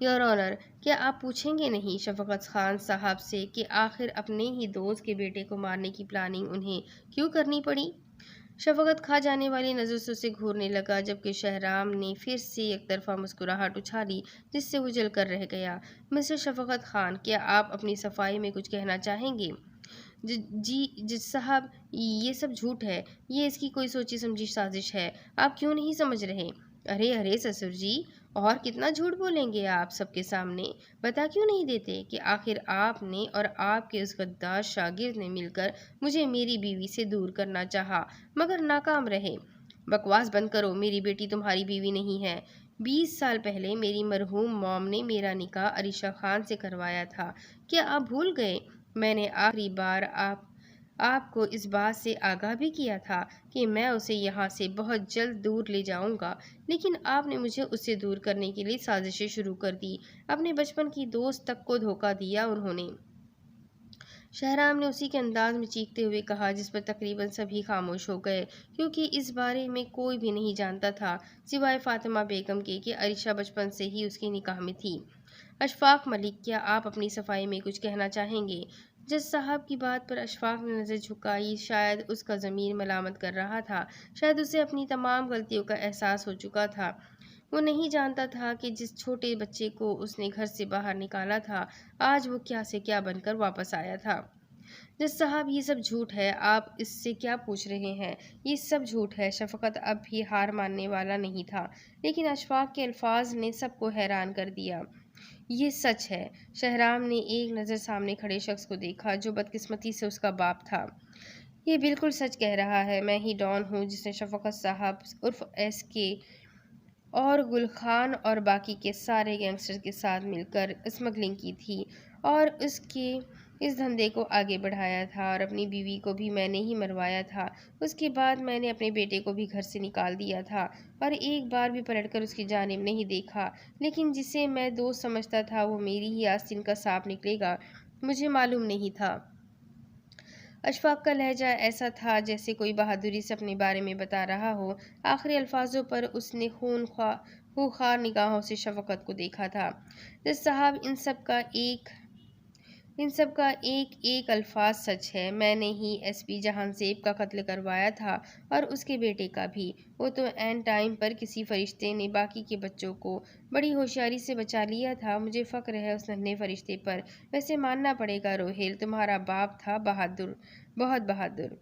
یور آنر، کیا آپ پوچھیں گے نہیں شفقت خان صاحب سے کہ آخر اپنے ہی دوست کے بیٹے کو مارنے کی پلاننگ انہیں کیوں کرنی پڑی؟ شفقت کھا جانے والی نظر سے اسے گھورنے لگا، جبکہ شہرام نے پھر سے ایک طرفہ مسکراہٹ اچھالی جس سے وہ جل کر رہ گیا۔ مسٹر شفقت خان، کیا آپ اپنی صفائی میں کچھ کہنا چاہیں گے؟ جی جج صاحب، یہ سب جھوٹ ہے، یہ اس کی کوئی سوچی سمجھی سازش ہے، آپ کیوں نہیں سمجھ رہے؟ ارے ارے سسر جی، اور کتنا جھوٹ بولیں گے آپ سب کے سامنے؟ بتا کیوں نہیں دیتے کہ آخر آپ نے اور آپ کے اس غدار شاگرد نے مل کر مجھے میری بیوی سے دور کرنا چاہا مگر ناکام رہے؟ بکواس بند کرو، میری بیٹی تمہاری بیوی نہیں ہے۔ 20 سال پہلے میری مرحوم موم نے میرا نکاح عریشہ خان سے کروایا تھا، کیا آپ بھول گئے؟ میں نے آخری بار آپ کو اس بات سے آگاہ بھی کیا تھا کہ میں اسے یہاں سے بہت جلد دور لے جاؤں گا، لیکن آپ نے مجھے اس سے دور کرنے کے لیے سازشیں شروع کر دی۔ اپنے بچپن کی دوست تک کو دھوکہ دیا انہوں نے۔ شہرام نے اسی کے انداز میں چیختے ہوئے کہا جس پر تقریباً سبھی خاموش ہو گئے، کیونکہ اس بارے میں کوئی بھی نہیں جانتا تھا سوائے فاطمہ بیگم کے کہ عریشہ بچپن سے ہی اس کے نکاح میں تھی۔ اشفاق ملک، کیا آپ اپنی صفائی میں کچھ کہنا چاہیں گے؟ جج صاحب کی بات پر اشفاق نے نظر جھکائی، شاید اس کا ضمیر ملامت کر رہا تھا، شاید اسے اپنی تمام غلطیوں کا احساس ہو چکا تھا۔ وہ نہیں جانتا تھا کہ جس چھوٹے بچے کو اس نے گھر سے باہر نکالا تھا آج وہ کیا سے کیا بن کر واپس آیا تھا۔ جج صاحب، یہ سب جھوٹ ہے، آپ اس سے کیا پوچھ رہے ہیں؟ یہ سب جھوٹ ہے۔ شفقت اب بھی ہار ماننے والا نہیں تھا، لیکن اشفاق کے الفاظ نے سب کو حیران کر دیا۔ یہ سچ ہے۔ شہرام نے ایک نظر سامنے کھڑے شخص کو دیکھا جو بدقسمتی سے اس کا باپ تھا۔ یہ بالکل سچ کہہ رہا ہے، میں ہی ڈان ہوں جس نے شفقت صاحب عرف ایس کے اور گل خان اور باقی کے سارے گینگسٹر کے ساتھ مل کر اسمگلنگ کی تھی اور اس دھندے کو آگے بڑھایا تھا، اور اپنی بیوی کو بھی میں نے ہی مروایا تھا۔ اس کے بعد میں نے اپنے بیٹے کو بھی گھر سے نکال دیا تھا اور ایک بار بھی پلٹ کر اس کی جانب نہیں دیکھا، لیکن جسے میں دوست سمجھتا تھا وہ میری ہی آستین کا سانپ نکلے گا، مجھے معلوم نہیں تھا۔ اشفاق کا لہجہ ایسا تھا جیسے کوئی بہادری سے اپنے بارے میں بتا رہا ہو۔ آخری الفاظوں پر اس نے خونخوار نگاہوں سے شفقت کو دیکھا تھا۔ جج صاحب، ان سب کا ایک ایک الفاظ سچ ہے۔ میں نے ہی ایس پی جہان زیب کا قتل کروایا تھا اور اس کے بیٹے کا بھی۔ وہ تو عین ٹائم پر کسی فرشتے نے باقی کے بچوں کو بڑی ہوشیاری سے بچا لیا تھا۔ مجھے فخر ہے اس ننھے فرشتے پر۔ ویسے ماننا پڑے گا روہیل، تمہارا باپ تھا بہادر، بہت بہادر۔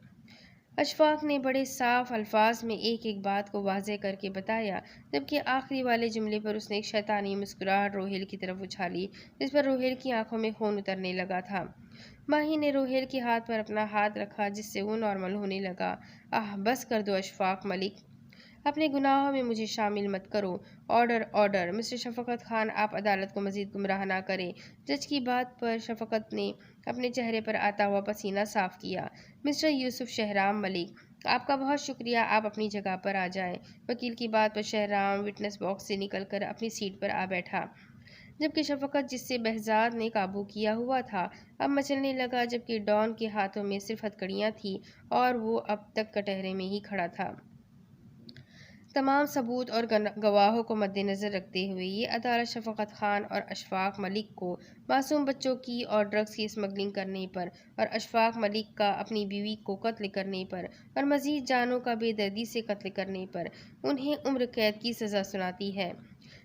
اشفاق نے بڑے صاف الفاظ میں ایک ایک بات کو واضح کر کے بتایا، جبکہ آخری والے جملے پر اس نے ایک شیطانی مسکراہٹ روہیل کی طرف اچھالی جس پر روہیل کی آنکھوں میں خون اترنے لگا تھا۔ ماہی نے روہیل کے ہاتھ پر اپنا ہاتھ رکھا جس سے وہ نارمل ہونے لگا۔ بس کر دو اشفاق ملک، اپنے گناہوں میں مجھے شامل مت کرو۔ آرڈر آرڈر، مسٹر شفقت خان، آپ عدالت کو مزید گمراہ نہ کریں۔ جج کی بات پر شفقت نے اپنے چہرے پر آتا ہوا پسینہ صاف کیا۔ مسٹر یوسف شہرام ملک، آپ کا بہت شکریہ، آپ اپنی جگہ پر آ جائیں۔ وکیل کی بات پر شہرام وٹنس باکس سے نکل کر اپنی سیٹ پر آ بیٹھا، جبکہ شفقت جس سے بہزاد نے قابو کیا ہوا تھا اب مچلنے لگا، جبکہ ڈان کے ہاتھوں میں صرف ہتھکڑیاں تھیں اور وہ اب تک کٹہرے میں ہی کھڑا تھا۔ تمام ثبوت اور گواہوں کو مد نظر رکھتے ہوئے یہ عدالت شفقت خان اور اشفاق ملک کو معصوم بچوں کی اور ڈرگز کی اسمگلنگ کرنے پر اور اشفاق ملک کا اپنی بیوی کو قتل کرنے پر اور مزید جانوں کا بے دردی سے قتل کرنے پر انہیں عمر قید کی سزا سناتی ہے،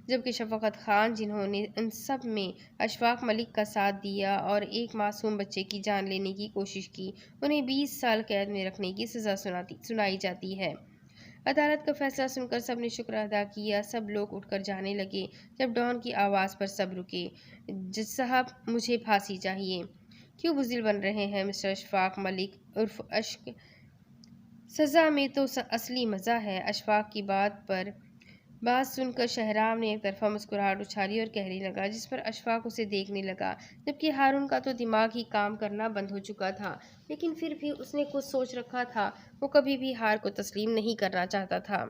جبکہ شفقت خان جنہوں نے ان سب میں اشفاق ملک کا ساتھ دیا اور ایک معصوم بچے کی جان لینے کی کوشش کی، انہیں 20 سال قید میں رکھنے کی سزا سنائی جاتی ہے۔ عدالت کا فیصلہ سن کر سب نے شکر ادا کیا، سب لوگ اٹھ کر جانے لگے جب ڈان کی آواز پر سب رکے۔ جج صاحب، مجھے پھانسی چاہیے۔ کیوں بزدل بن رہے ہیں مسٹر اشفاق ملک عرف اشک؟ سزا میں تو اصلی مزہ ہے۔ اشفاق کی بات سن کر شہرام نے ایک طرفہ مسکراہٹ اچھالی اور کہنے لگا جس پر اشفاق اسے دیکھنے لگا، جبکہ ہارون کا تو دماغ ہی کام کرنا بند ہو چکا تھا، لیکن پھر بھی اس نے کچھ سوچ رکھا تھا، وہ کبھی بھی ہار کو تسلیم نہیں کرنا چاہتا تھا۔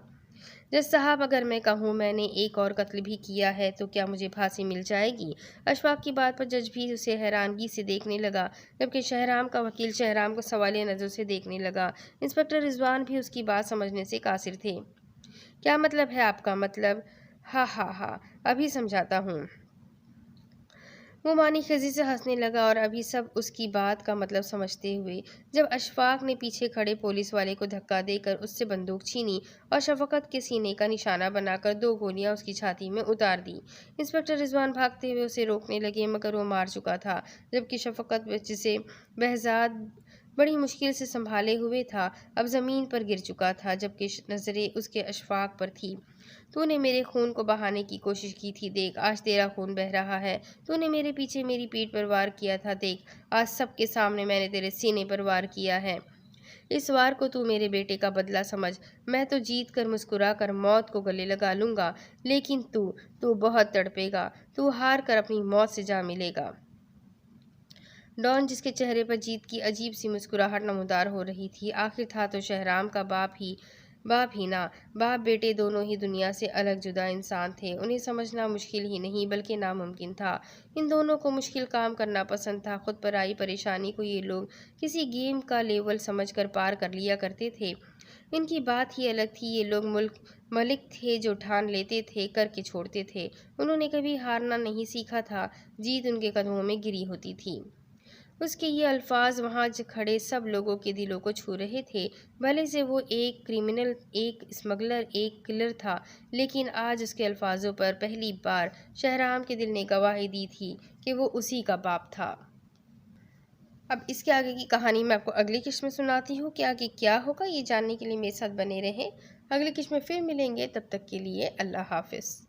جج صاحب، اگر میں کہوں میں نے ایک اور قتل بھی کیا ہے تو کیا مجھے پھانسی مل جائے گی؟ اشفاق کی بات پر جج بھی اسے حیرانگی سے دیکھنے لگا، جبکہ شہرام کا وکیل شہرام کو سوالیہ نظر سے دیکھنے لگا۔ انسپکٹر رضوان بھی اس کی بات سمجھنے سے قاصر تھے۔ کیا مطلب ہے آپ کا؟ مطلب، ہاں ابھی سمجھاتا ہوں۔ وہ مانی خزی سے ہنسنے لگا اور ابھی سب اس کی بات کا مطلب سمجھتے ہوئے جب اشفاق نے پیچھے کھڑے پولیس والے کو دھکا دے کر اس سے بندوق چھینی اور شفقت کے سینے کا نشانہ بنا کر 2 گولیاں اس کی چھاتی میں اتار دی۔ انسپکٹر رضوان بھاگتے ہوئے اسے روکنے لگے مگر وہ مار چکا تھا، جبکہ شفقت جسے بہزاد بڑی مشکل سے سنبھالے ہوئے تھا اب زمین پر گر چکا تھا، جبکہ نظریں اس کے اشفاق پر تھی۔ تو نے میرے خون کو بہانے کی کوشش کی تھی، دیکھ آج تیرا خون بہہ رہا ہے۔ تو نے میرے پیچھے میری پیٹھ پر وار کیا تھا، دیکھ آج سب کے سامنے میں نے تیرے سینے پر وار کیا ہے۔ اس وار کو تو میرے بیٹے کا بدلہ سمجھ، میں تو جیت کر مسکرا کر موت کو گلے لگا لوں گا، لیکن تو بہت تڑپے گا، تو ہار کر اپنی موت سے جا ملے گا۔ ڈان، جس کے چہرے پر جیت کی عجیب سی مسکراہٹ نمودار ہو رہی تھی، آخر تھا تو شہرام کا باپ ہی نا۔ باپ بیٹے دونوں ہی دنیا سے الگ جدا انسان تھے، انہیں سمجھنا مشکل ہی نہیں بلکہ ناممکن تھا۔ ان دونوں کو مشکل کام کرنا پسند تھا، خود پر آئی پریشانی کو یہ لوگ کسی گیم کا لیول سمجھ کر پار کر لیا کرتے تھے۔ ان کی بات ہی الگ تھی، یہ لوگ ملک تھے جو ٹھان لیتے تھے کر کے چھوڑتے تھے۔ انہوں نے کبھی ہارنا نہیں سیکھا تھا، جیت ان کے قدموں میں گری ہوتی تھی۔ اس کے یہ الفاظ وہاں کھڑے سب لوگوں کے دلوں کو چھو رہے تھے، بھلے سے وہ ایک کرمنل، ایک اسمگلر، ایک کلر تھا، لیکن آج اس کے الفاظوں پر پہلی بار شہرام کے دل نے گواہی دی تھی کہ وہ اسی کا باپ تھا۔ اب اس کے آگے کی کہانی میں آپ کو اگلی قسط میں سناتی ہوں کہ آگے کیا ہوگا، یہ جاننے کے لیے میرے ساتھ بنے رہیں۔ اگلی قسط میں پھر ملیں گے، تب تک کے لیے اللہ حافظ۔